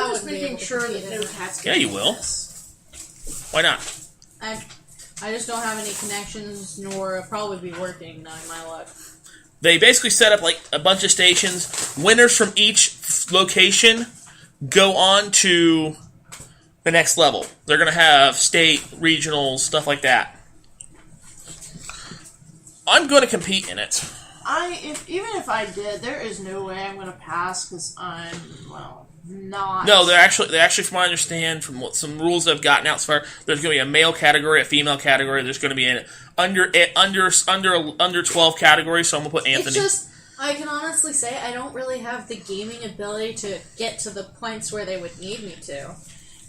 I'm just wouldn't be making able to sure compete that in no that. cats Yeah, can you do will. this. Why not? I just don't have any connections, nor probably be working, knowing my luck. They basically set up like a bunch of stations. Winners from each location go on to the next level. They're going to have state, regionals, stuff like that. I'm going to compete in it. Even if I did, there is no way I'm going to pass because I'm not. No, they're actually, from what I understand, from what some rules I've gotten out so far, there's going to be a male category, a female category. There's going to be an under 12 category. So I'm going to put Anthony. It's just, I can honestly say I don't really have the gaming ability to get to the points where they would need me to.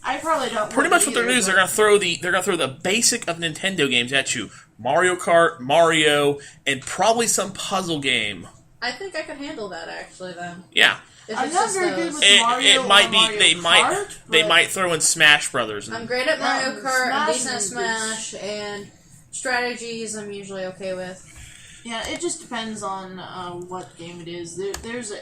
I probably don't. Pretty much what they're going to do is they're going to throw the basic of Nintendo games at you: Mario Kart, Mario, and probably some puzzle game. I think I could handle that actually. Then Yeah. if I'm it's not just very those. good with Mario. It might or be Mario they Kart, might throw in Smash Brothers. I'm great at Mario Kart. I'm decent at Smash Smash, and strategies I'm usually okay with. Yeah, it just depends on what game it is. There's a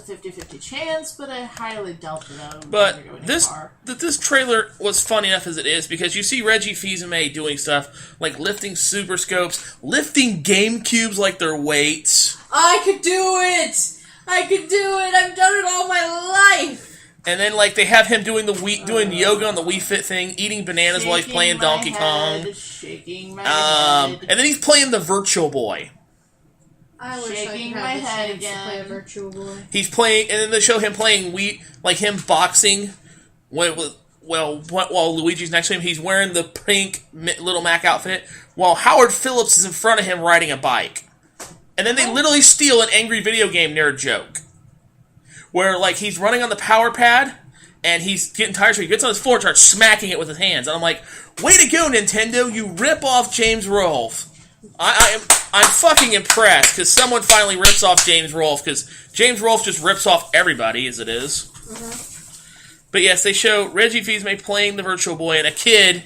50-50 chance, but I highly doubt that I would But ever go this far. this trailer was fun enough as it is because you see Reggie Fils-Aimé doing stuff like lifting super scopes, lifting GameCubes like they're weights, I could do it! I could do it! I've done it all my life! and then like they have him doing doing yoga on the Wii Fit thing, eating bananas while he's playing Donkey Kong. Shaking my head. And then he's playing the Virtual Boy. I wish Shaking I my could have the head chance to play a again. Virtual Boy. He's playing, and then they show him playing like him boxing. While Luigi's next to him, he's wearing the pink Little Mac outfit, while Howard Phillips is in front of him riding a bike. And then they literally steal an Angry Video Game Nerd joke, where like he's running on the power pad, and he's getting tired, so he gets on his floor and starts smacking it with his hands. And I'm like, way to go, Nintendo! You rip off James Rolfe. I'm fucking impressed because someone finally rips off James Rolfe because James Rolfe just rips off everybody as it is. Mm-hmm. But yes, they show Reggie Fils-Aimé playing the Virtual Boy and a kid.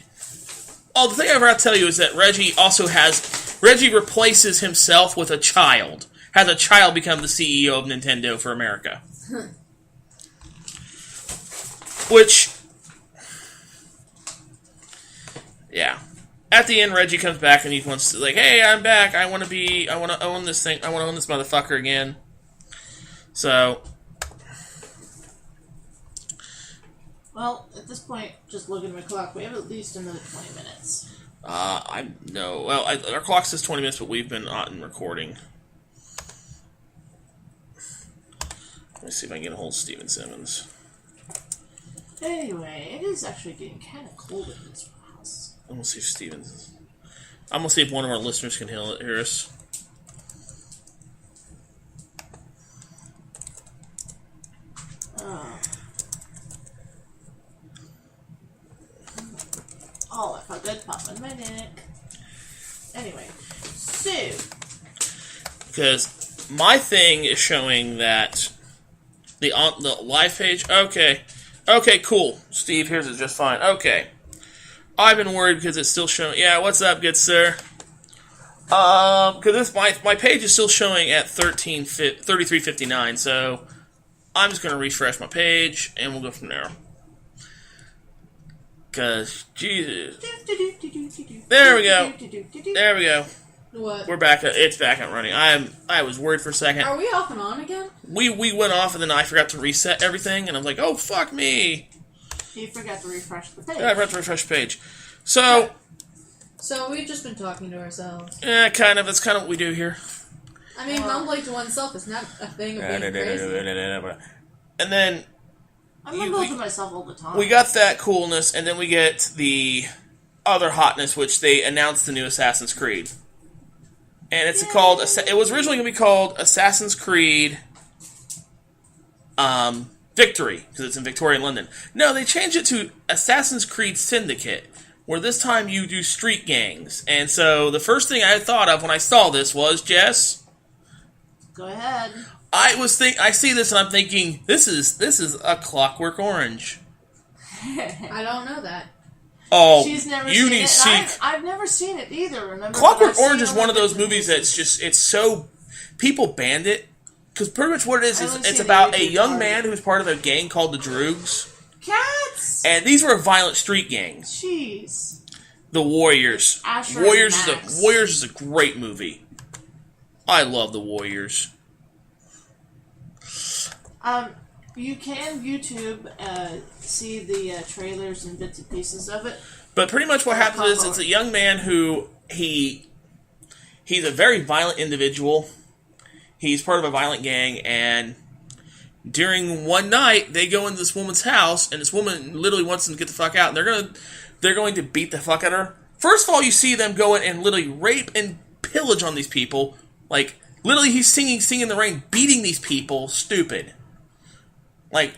Oh, the thing I forgot to tell you is that Reggie replaces himself with a child. Has a child become the CEO of Nintendo for America. Which, yeah. At the end, Reggie comes back and he wants to, like, hey, I'm back. I want to own this thing. I want to own this motherfucker again. So. Well, at this point, just looking at my clock, we have at least another 20 minutes. Our clock says 20 minutes, but we've been on recording. Let me see if I can get a hold of Steven Simmons. Anyway, it is actually getting kind of cold in this house. I'm gonna see if Steven's. I'm gonna see if one of our listeners can hear us. Oh, I felt good popping my neck. Anyway, so Because my thing is showing that the live page. Okay, cool. Steve, here's it just fine. Okay. I've been worried because it's still showing. Yeah, what's up, good sir? Because my page is still showing at 33:59, so I'm just gonna refresh my page and we'll go from there. Because Jesus, there we go. There we go. What? We're back. It's back and running. I was worried for a second. Are we off and on again? We went off and then I forgot to reset everything, and I was like, oh fuck me. you forgot to refresh the page. Yeah, I forgot to refresh the page. So we've just been talking to ourselves. yeah, kind of. That's kind of what we do here. I mean, mumbling to oneself is not a thing of being crazy. And then I'm mumbling to myself all the time. we got that coolness, and then we get the other hotness, which they announced the new Assassin's Creed. And it's called. It was originally going to be called Assassin's Creed Victory, because it's in Victorian London. No, they changed it to Assassin's Creed Syndicate, where this time you do street gangs. And so the first thing I thought of when I saw this was, Jess, Go ahead. I see this and I'm thinking, this is a Clockwork Orange. I don't know that. Oh, She's never you seen need it. to see. I've never seen it either. Remember, Clockwork but I've Orange seen is all one of the those bits and movies pieces. that's it's so people banned it because pretty much what it is I only it's seen about the a YouTube young part. man who's part of a gang called the Droogs, Cats! And these were violent street gangs. Jeez. The Warriors. Asher Warriors and Max. Warriors is a great movie. I love The Warriors. You can YouTube see the trailers and bits and pieces of it. But pretty much what happens is it's a young man who he's a very violent individual. He's part of a violent gang, and during one night they go into this woman's house, and this woman literally wants them to get the fuck out, and they're going to beat the fuck out of her. First of all, you see them go in and literally rape and pillage on these people. Like, literally he's singing in the Rain, beating these people stupid. Like,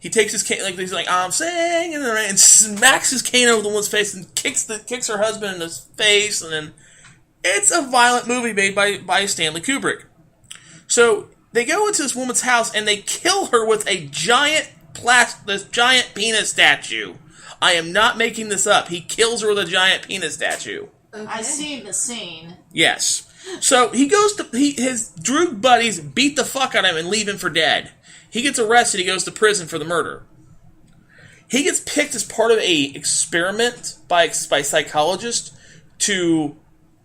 he takes his cane, like, he's like, I'm singing in the rain, and smacks his cane over the woman's face and kicks her husband in the face, and then it's a violent movie made by Stanley Kubrick. So they go into this woman's house and they kill her with a giant penis statue. I am not making this up. He kills her with a giant penis statue. Okay. I've seen the scene. Yes. So he goes to his droog buddies beat the fuck out of him and leave him for dead. He gets arrested. He goes to prison for the murder. He gets picked as part of a experiment by psychologists to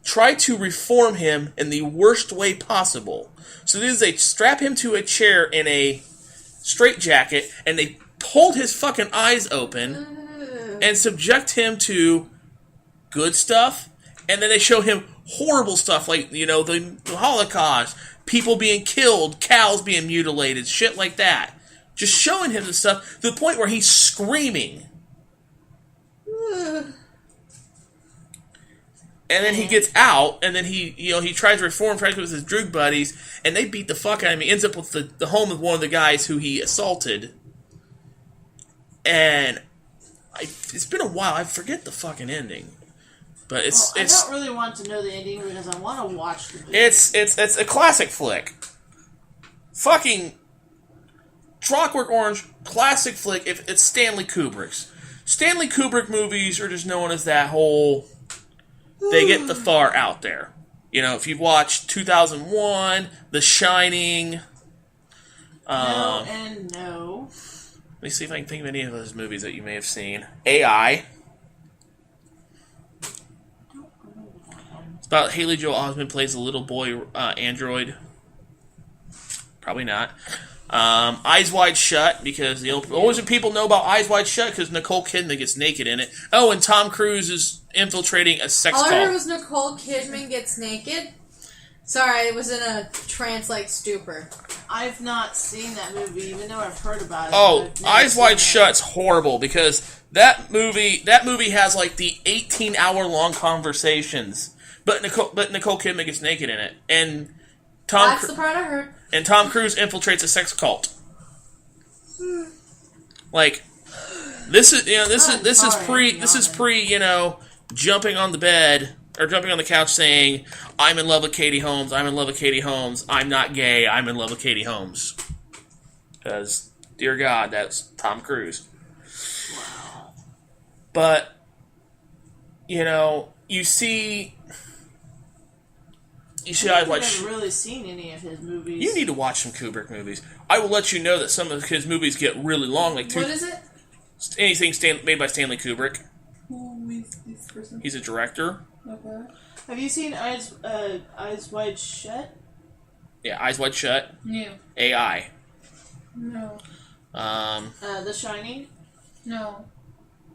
try to reform him in the worst way possible. So they strap him to a chair in a straitjacket, and they hold his fucking eyes open and subject him to good stuff, and then they show him horrible stuff like, the Holocaust, people being killed, cows being mutilated, shit like that. Just showing him the stuff to the point where he's screaming. And then he gets out, and then he tries to reform, tries with his droog buddies, and they beat the fuck out of him. He ends up with the home of one of the guys who he assaulted. And it's been a while. I forget the fucking ending. But I don't really want to know the ending because I want to watch the movie. It's a classic flick. Fucking Clockwork Orange, classic flick. If it's Stanley Kubrick's. Stanley Kubrick movies are just known as that whole. They get the far out there. If you've watched 2001, The Shining. No and no. Let me see if I can think of any of those movies that you may have seen. AI. It's about Haley Joel Osment plays a little boy android. Probably not. Eyes Wide Shut, because always when people know about Eyes Wide Shut, because Nicole Kidman gets naked in it. Oh, and Tom Cruise is infiltrating a sex All cult. I heard was Nicole Kidman gets naked. Sorry, I was in a trance-like stupor. I've not seen that movie, even though I've heard about it. Oh, Eyes Wide Shut's horrible, because that movie has like the 18-hour-long conversations, but Nicole Kidman gets naked in it, and That's the part I heard. And Tom Cruise infiltrates a sex cult. Like, this is pre jumping on the bed or jumping on the couch saying, I'm in love with Katie Holmes, I'm in love with Katie Holmes, I'm not gay, I'm in love with Katie Holmes. Because, dear God, that's Tom Cruise. Wow. But, you see I've never really seen any of his movies. You need to watch some Kubrick movies. I will let you know that some of his movies get really long. What is it? Anything made by Stanley Kubrick. Who is this person? He's a director. Okay. Have you seen Eyes Wide Shut? Yeah, Eyes Wide Shut. No. AI. No. The Shining? No.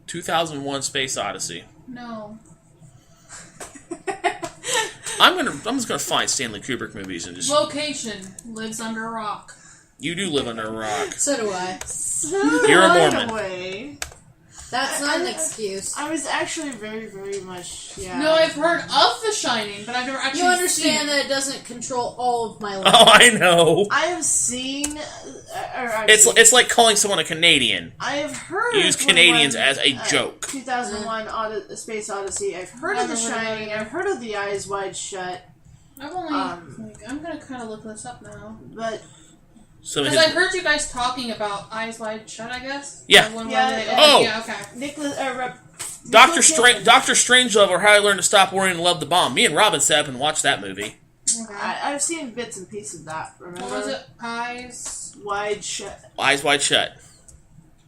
2001: Space Odyssey. No. I'm just gonna find Stanley Kubrick movies and just. Location. Lives under a rock. You do live under a rock. So do I. You're a Mormon. Away. That's not an excuse. I was actually very, very much, No, I've heard of The Shining, but I've never actually You understand seen that it doesn't control all of my life. Oh, I know. I have seen... It's like calling someone a Canadian. I have heard You use Canadians as a joke. 2001 Space Odyssey. I've heard of The Shining. I've heard of the Eyes Wide Shut. I've only... I'm gonna kind of look this up now. But... Because I heard you guys talking about Eyes Wide Shut, I guess? Yeah. Yeah, okay. Doctor Strangelove, or How I Learned to Stop Worrying and Love the Bomb. Me and Robin sat up and watched that movie. Okay. I've seen bits and pieces of that, remember? What was it? Eyes Wide Shut. Eyes Wide Shut.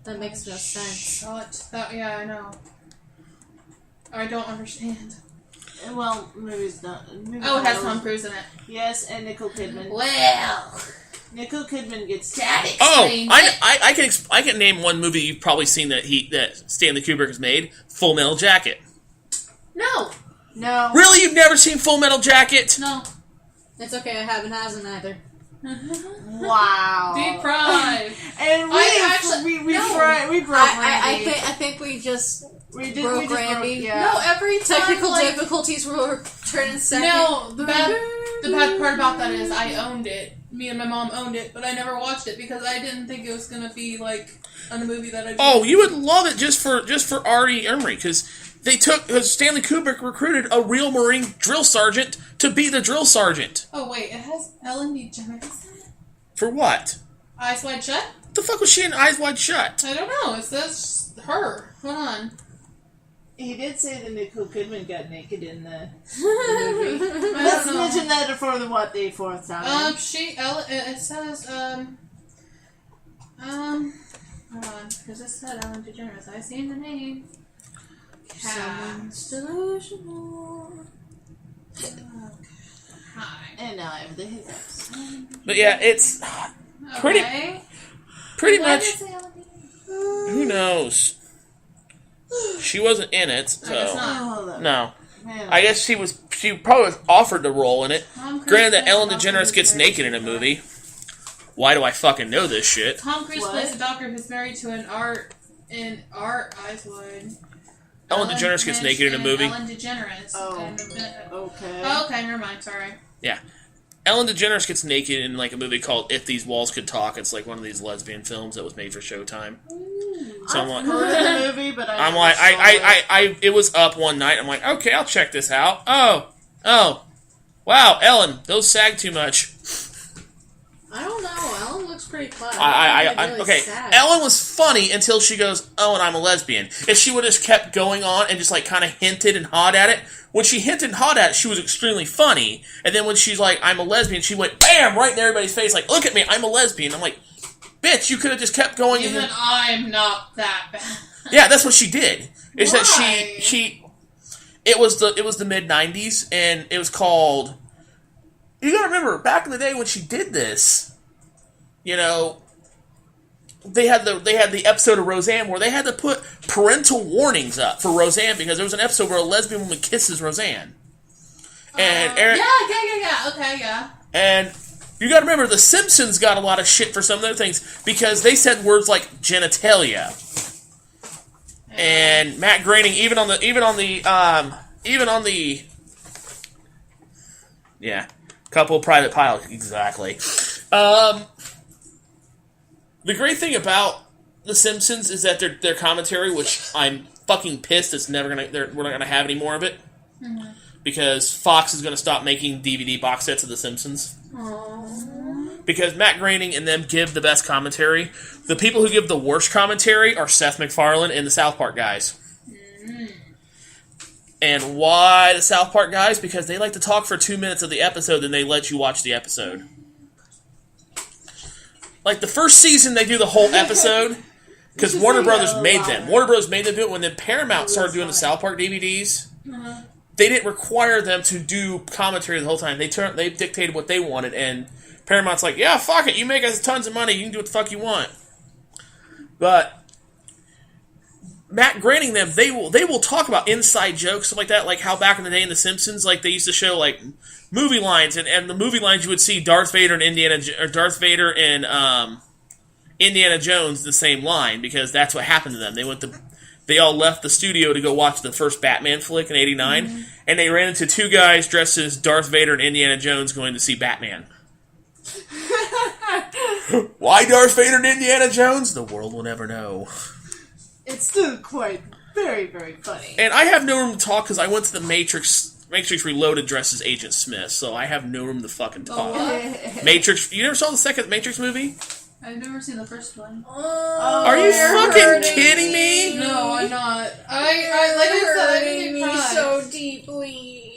That makes no sense. Yeah, I know. I don't understand. Well, movies not. Oh, it has Tom Cruise in it. Yes, and Nicole Kidman. Well, Nicole Kidman gets that Oh, explains it. I can name one movie you've probably seen that Stanley Kubrick has made. Full Metal Jacket. No. Really, you've never seen Full Metal Jacket? No. It's okay, I hasn't either. Wow. Deprived. And we broke Randy. I think we just we broke just Randy. yeah. No, every time Technical difficulties were turning second. No, the bad part about that is I owned it. Me and my mom owned it, but I never watched it because I didn't think it was gonna be like on a movie that I. Oh, you would love it just for Artie Emery because Stanley Kubrick recruited a real Marine drill sergeant to be the drill sergeant. Oh wait, it has Ellen DeGeneres in it. For what? Eyes Wide Shut. What the fuck was she in Eyes Wide Shut? I don't know. It says her. Hold on. He did say that Nicole Kidman got naked in the I movie. don't Let's know. mention that for the fourth time. It says hold on, because it said Ellen DeGeneres. I seen the name. Someone's delusional. Hi. And now I have the hiccups. But yeah, it's pretty Okay. pretty Why much. did it say Ellen DeGeneres? Who knows? She wasn't in it, I guess so not. no. Man. I guess she was. She probably was offered the role in it. Tom Cruise Granted that plays Ellen a doctor DeGeneres who's gets married naked in to a movie. Why do I fucking know this shit? Tom Cruise What? plays a doctor who's married to an art Eyes Wide. Ellen DeGeneres gets Finch naked in a and movie. Ellen DeGeneres. Oh. And- Okay. oh, okay, never mind. Sorry. Yeah. Ellen DeGeneres gets naked in like a movie called If These Walls Could Talk. It's like one of these lesbian films that was made for Showtime. So I'm like, Heard of the movie, but I'm like, it was up one night. I'm like, okay, I'll check this out. Oh, wow, Ellen, those sag too much. I don't know. Ellen looks pretty class. Okay, Ellen was funny until she goes, oh, and I'm a lesbian. If she would have just kept going on and just like kind of hinted and hawed at it, when she hinted and hawed at it, she was extremely funny. And then when she's like, I'm a lesbian, she went, bam, right in everybody's face, like, look at me, I'm a lesbian. I'm like, bitch, you could have just kept going. Even I'm not that bad. Yeah, that's what she did. Is that Why? it was the mid '90s, and it was called. You gotta remember back in the day when she did this, you know, they had the episode of Roseanne where they had to put parental warnings up for Roseanne because there was an episode where a lesbian woman kisses Roseanne, and Aaron, Yeah. Okay, yeah. and you gotta remember the Simpsons got a lot of shit for some of their things because they said words like genitalia. And Matt Groening, even on the couple of private pilots, exactly. The great thing about the Simpsons is that their commentary, which I'm fucking pissed, we're not gonna have any more of it because Fox is gonna stop making DVD box sets of the Simpsons. Because Matt Groening and them give the best commentary. The people who give the worst commentary are Seth MacFarlane and the South Park guys. And why the South Park guys? Because they like to talk for 2 minutes of the episode, then they let you watch the episode. Like the first season, they do the whole episode because Warner Brothers made them. Warner Brothers made them do it when then Paramount started doing the South Park DVDs. They didn't require them to do commentary the whole time. They dictated what they wanted, and Paramount's like, yeah, fuck it. You make us tons of money. You can do what the fuck you want. But Matt Groening them, they will talk about inside jokes, stuff like that, like how back in the day in The Simpsons, like they used to show like movie lines, and the movie lines you would see Darth Vader and Indiana Jones the same line because that's what happened to them. They all left the studio to go watch the first Batman flick in '89, and they ran into two guys dressed as Darth Vader and Indiana Jones going to see Batman. Why Darth Vader and Indiana Jones? The world will never know. It's still quite very, very funny. And I have no room to talk because I went to the Matrix Reloaded dressed as Agent Smith, so I have no room to fucking talk. Matrix. You never saw the second Matrix movie? I've never seen the first one. Are you fucking kidding me? No, I'm not. I like I said, I didn't me cry. so deeply.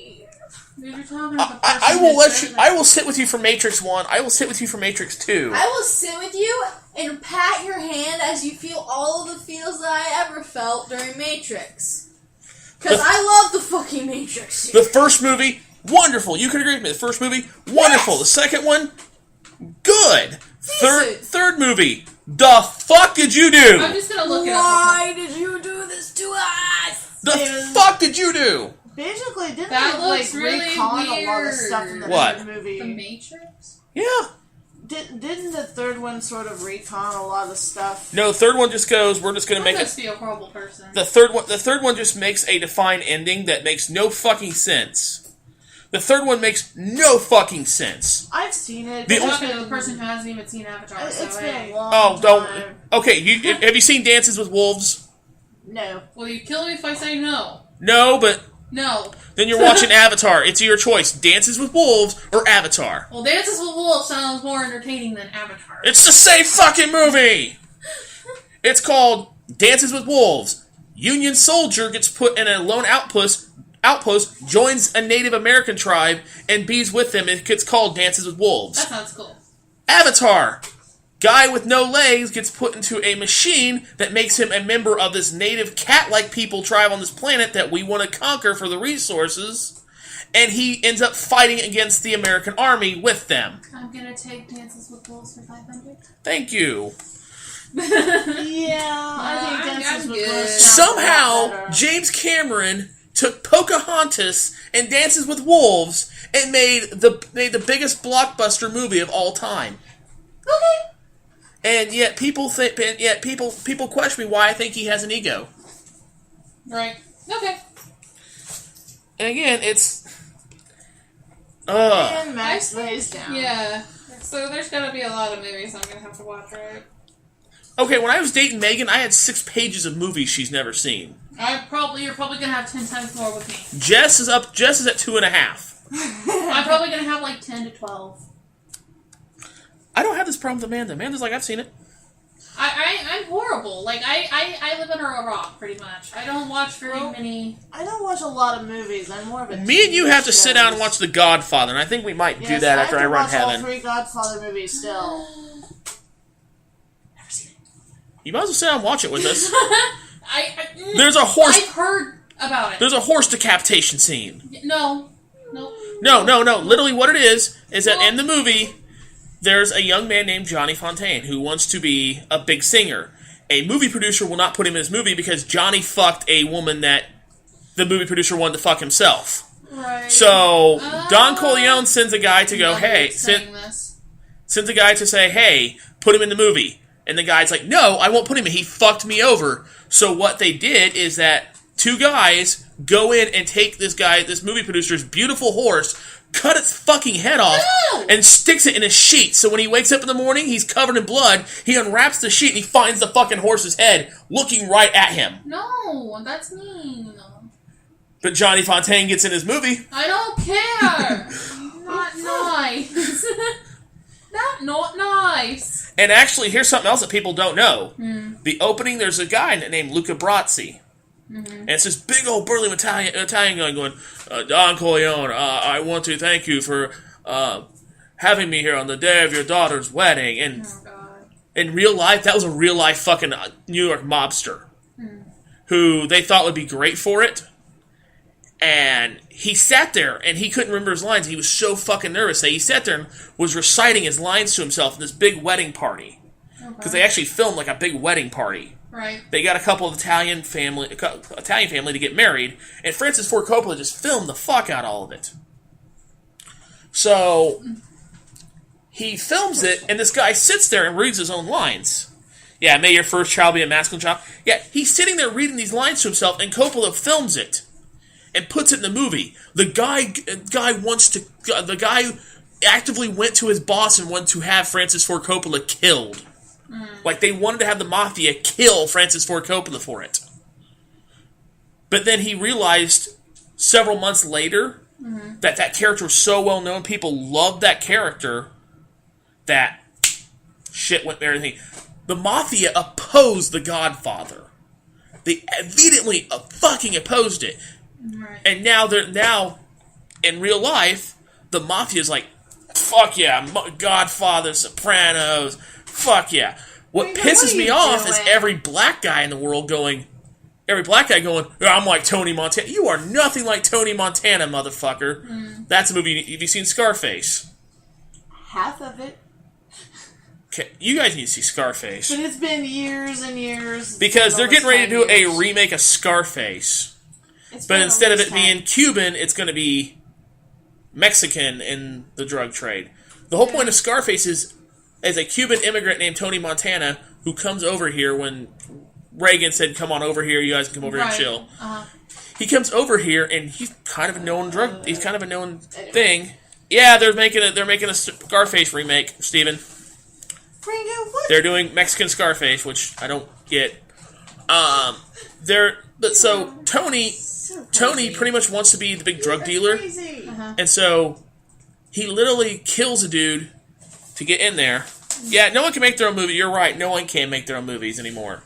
You're talking about I will let you. I will sit with you for Matrix 1. I will sit with you for Matrix 2. I will sit with you and pat your hand as you feel all of the feels that I ever felt during Matrix. Because I love the fucking Matrix. The first movie, wonderful. You can agree with me. The first movie, wonderful. Yes. The second one, good. Third movie, the fuck did you do? I'm just gonna look it up. Why did you do this to us? The fuck did you do? Basically, didn't that they looks like really recon weird. a lot of stuff in the What? third movie? The Matrix? Yeah. Didn't the third one sort of recon a lot of stuff? No, the third one just goes, we're just going to make must be a horrible person. The third one just makes a defined ending that makes no fucking sense. The third one makes no fucking sense. I've seen it. You're talking to the person who hasn't even seen Avatar. It's so been a long time. Okay, have you seen Dances with Wolves? No. Well, you kill me if I say no. No, but... No. Then you're watching Avatar. It's your choice. Dances with Wolves or Avatar. Well, Dances with Wolves sounds more entertaining than Avatar. It's the same fucking movie! It's called Dances with Wolves. Union soldier gets put in a lone outpost, joins a Native American tribe, and bees with them. It gets called Dances with Wolves. That sounds cool. Avatar. Guy with no legs gets put into a machine that makes him a member of this native cat-like people tribe on this planet that we want to conquer for the resources, and he ends up fighting against the American army with them. I'm gonna take Dances with Wolves for 500. Thank you. I think Dances with Wolves. Somehow, James Cameron took Pocahontas and Dances with Wolves and made the biggest blockbuster movie of all time. Okay. And yet people question me why I think he has an ego. Right. Okay. And again, it's And Max lays down. Yeah. So there's gonna be a lot of movies I'm gonna have to watch, right? Okay, when I was dating Megan, I had 6 pages of movies she's never seen. You're probably gonna have 10 times more with me. Jess is at 2.5. I'm probably gonna have like 10 to 12. I don't have this problem with Amanda. Amanda's like, I've seen it. I'm horrible. Like, I live under a rock, pretty much. I don't watch very many... I don't watch a lot lot of movies. I'm more of a Me and you have to sit down and watch The Godfather, and I think we might do that after I run Heaven. I watch all 3 Godfather movies still. Never seen it. You might as well sit down and watch it with us. There's a horse... I've heard about it. There's a horse decapitation scene. No. No. Literally what it is that in the movie... There's a young man named Johnny Fontaine who wants to be a big singer. A movie producer will not put him in his movie because Johnny fucked a woman that the movie producer wanted to fuck himself. Right. So, Don Corleone sends a guy to go, hey, sends a guy to say, hey, put him in the movie. And the guy's like, no, I won't put him in. He fucked me over. So what they did is that 2 guys go in and take this movie producer's beautiful horse, cut its fucking head off, and sticks it in a sheet. So when he wakes up in the morning, he's covered in blood. He unwraps the sheet and he finds the fucking horse's head looking right at him. No, that's mean. But Johnny Fontaine gets in his movie. I don't care. Not nice. Not nice. And actually, here's something else that people don't know. The opening, there's a guy named Luca Brasi. And it's this big old burly Italian guy going, Don Corleone, I want to thank you for having me here on the day of your daughter's wedding. And in real life, that was a real life fucking New York mobster who they thought would be great for it. And he sat there and he couldn't remember his lines. He was so fucking nervous that he sat there and was reciting his lines to himself in this big wedding party. Because they actually filmed like a big wedding party. Right. They got a couple of Italian family to get married, and Francis Ford Coppola just filmed the fuck out of all of it. So he films it, and this guy sits there and reads his own lines. Yeah, may your first child be a masculine child. Yeah, he's sitting there reading these lines to himself, and Coppola films it and puts it in the movie. The guy actively went to his boss and wanted to have Francis Ford Coppola killed. Like, they wanted to have the Mafia kill Francis Ford Coppola for it. But then he realized several months later that character was so well known, people loved that character, that shit went there. The Mafia opposed The Godfather. They vehemently fucking opposed it. Right. And now in real life, the Mafia is like, fuck yeah, Godfather, Sopranos, fuck yeah. What Ringo, pisses what are me you off is doing? every black guy in the world going, "Yeah, I'm like Tony Montana." You are nothing like Tony Montana, motherfucker. That's a movie. Have you seen Scarface? Half of it. Okay, you guys need to see Scarface. But it's been years and years. Because they're getting ready to do Almost 10 a years. remake of Scarface. It's But been instead of it almost being Cuban, it's going to be Mexican in the drug trade. The whole point of Scarface is a Cuban immigrant named Tony Montana who comes over here when Reagan said, "Come on over here, you guys can come over here and chill." He comes over here and he's kind of a known he's kind of a known thing. Yeah, they're making a Scarface remake, Steven. Ringo, what? They're doing Mexican Scarface, which I don't get. So Tony pretty much wants to be the big drug dealer, Crazy. and so he literally kills a dude to get in there. Yeah, no one can make their own movie. You're right. No one can make their own movies anymore,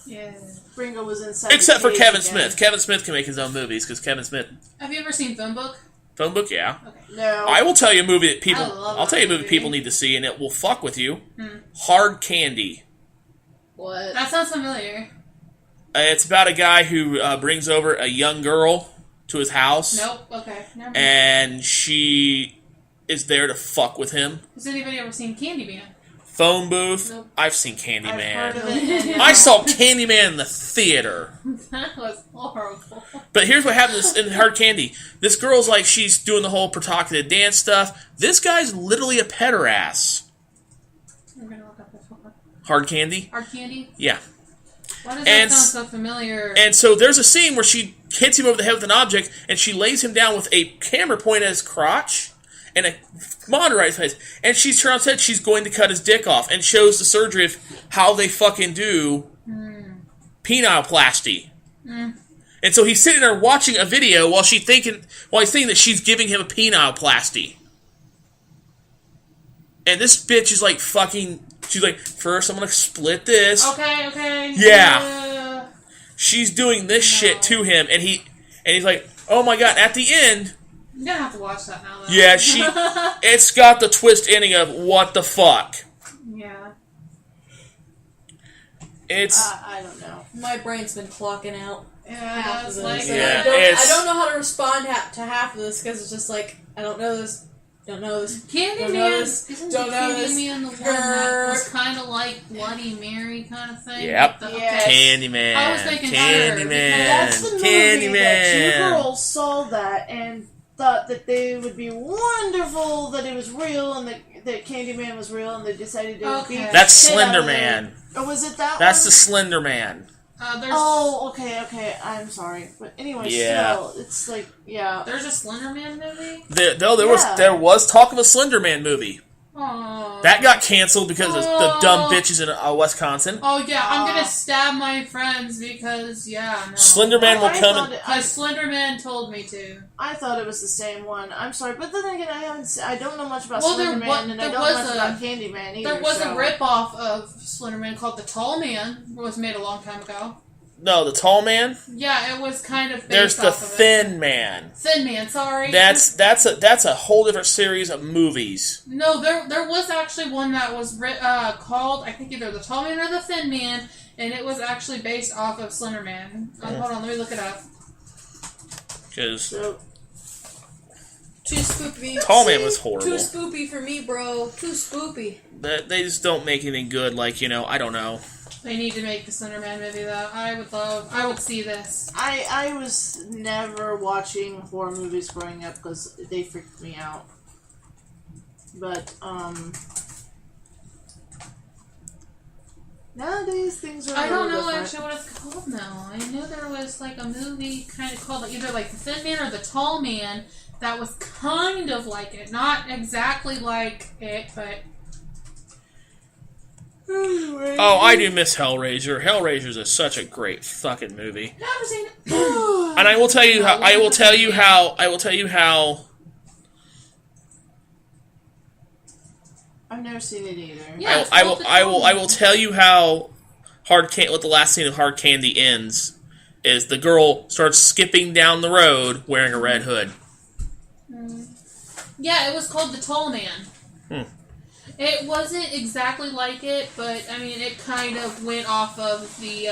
Yeah. Ringo was inside. except the for cage Kevin again. Smith. Kevin Smith can make his own movies because Kevin Smith. Have you ever seen Phone Book? Phone Book, yeah. Okay. No. I will tell you a movie that people. I love I'll tell you a that movie movie. people need to see, and it will fuck with you. Hard Candy. What? That sounds familiar. It's about a guy who brings over a young girl to his house. Nope. Okay. Never mind. And she is there to fuck with him. Has anybody ever seen Candyman? Phone booth. Nope. I've seen I've Candyman. heard of it. I saw Candyman in the theater. That was horrible. But here's what happens in Hard Candy. This girl's like, she's doing the whole provocative dance stuff. This guy's literally a pederast. I'm gonna look up this one. Hard Candy? Hard Candy? Yeah. Why does And that sound so familiar? And so there's a scene where she hits him over the head with an object, and she lays him down with a camera pointed at his crotch and a monitor at his face. And she's turned said she's going to cut his dick off and shows the surgery of how they fucking do penile-plasty. And so he's sitting there watching a video while he's thinking that she's giving him a penile-plasty. And this bitch is like fucking. She's like, first I'm gonna split this. Okay. Yeah. She's doing this shit to him, and he's like, oh my god. At the end, I'm gonna have to watch that now, though. yeah, it's got the twist ending of what the fuck. Yeah. It's I don't know. My brain's been clocking out Yeah, half of that's this. like... And Yeah, I it's- don't know how to respond to half of this because it's just like, I don't know this. Don't know this. Don't know Candyman, this. isn't Don't know this. Candyman the one that was kind of like Bloody Mary kind of thing? Yep. Yes. Candyman. I was thinking Candyman. That's the movie that two Candyman. girls saw that and thought that they would be wonderful, that it was real, and that Candyman was real, and they decided to Okay. beat That's the shit out Slender of Man. it. Or was it that That's one? the Slender Man. There's, Oh, okay. I'm sorry, but anyway, Yeah. still, it's like, yeah. there's a Slender Man movie? There was talk of a Slender Man movie. Oh. That got canceled because of the dumb bitches in Wisconsin. Oh, yeah, I'm gonna stab my friends because, yeah, no. Slender Man will I come thought and... Because Slender Man told me to. I thought it was the same one. I'm sorry, but then again, I don't know much about Well, there Slender wa- Man, and there I don't was know much a- about Candyman either. There was so. a rip-off of Slender Man called The Tall Man. It was made a long time ago. No, the Tall Man. Yeah, it was kind of based There's the off of it. Thin Man. Thin Man, sorry. That's a whole different series of movies. No, there was actually one that was called, I think, either The Tall Man or The Thin Man, and it was actually based off of Slender Man. Hold on, let me look it up. Because So, Too spoopy. Tall Man was horrible. Too spoopy for me, bro. Too spoopy. they just don't make anything good. Like, I don't know. They need to make the Slender Man movie, though. I would see this. I was never watching horror movies growing up because they freaked me out. But, nowadays things are I a don't little know different. actually what it's called now. I know there was like a movie kind of called either like The Thin Man or The Tall Man that was kind of like it. Not exactly like it, but... Oh, I do miss Hellraiser. Hellraiser is such a great fucking movie. Never seen it. And I will tell you how. I will tell you how. I've never seen it either. Yeah, it's I called will. The I Tall will. I Man. will tell you how what the last scene of Hard Candy ends is. The girl starts skipping down the road wearing a red hood. Yeah, it was called The Tall Man. It wasn't exactly like it, but I mean, it kind of went off of the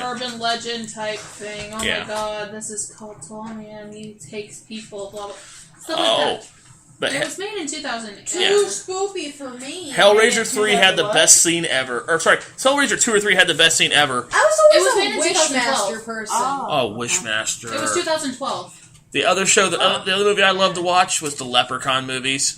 urban legend type thing. Oh my god, this is cultural, man. He takes people, blah blah. Stuff like that. But it was made in 2008. Too spoopy for me. Hellraiser 3 had the best scene ever. Or sorry, Hellraiser 2 or 3 had the best scene ever. I was made in always a 2012. Wishmaster person. Oh, Wishmaster. It was 2012. The other show, the other movie I loved to watch was the Leprechaun movies.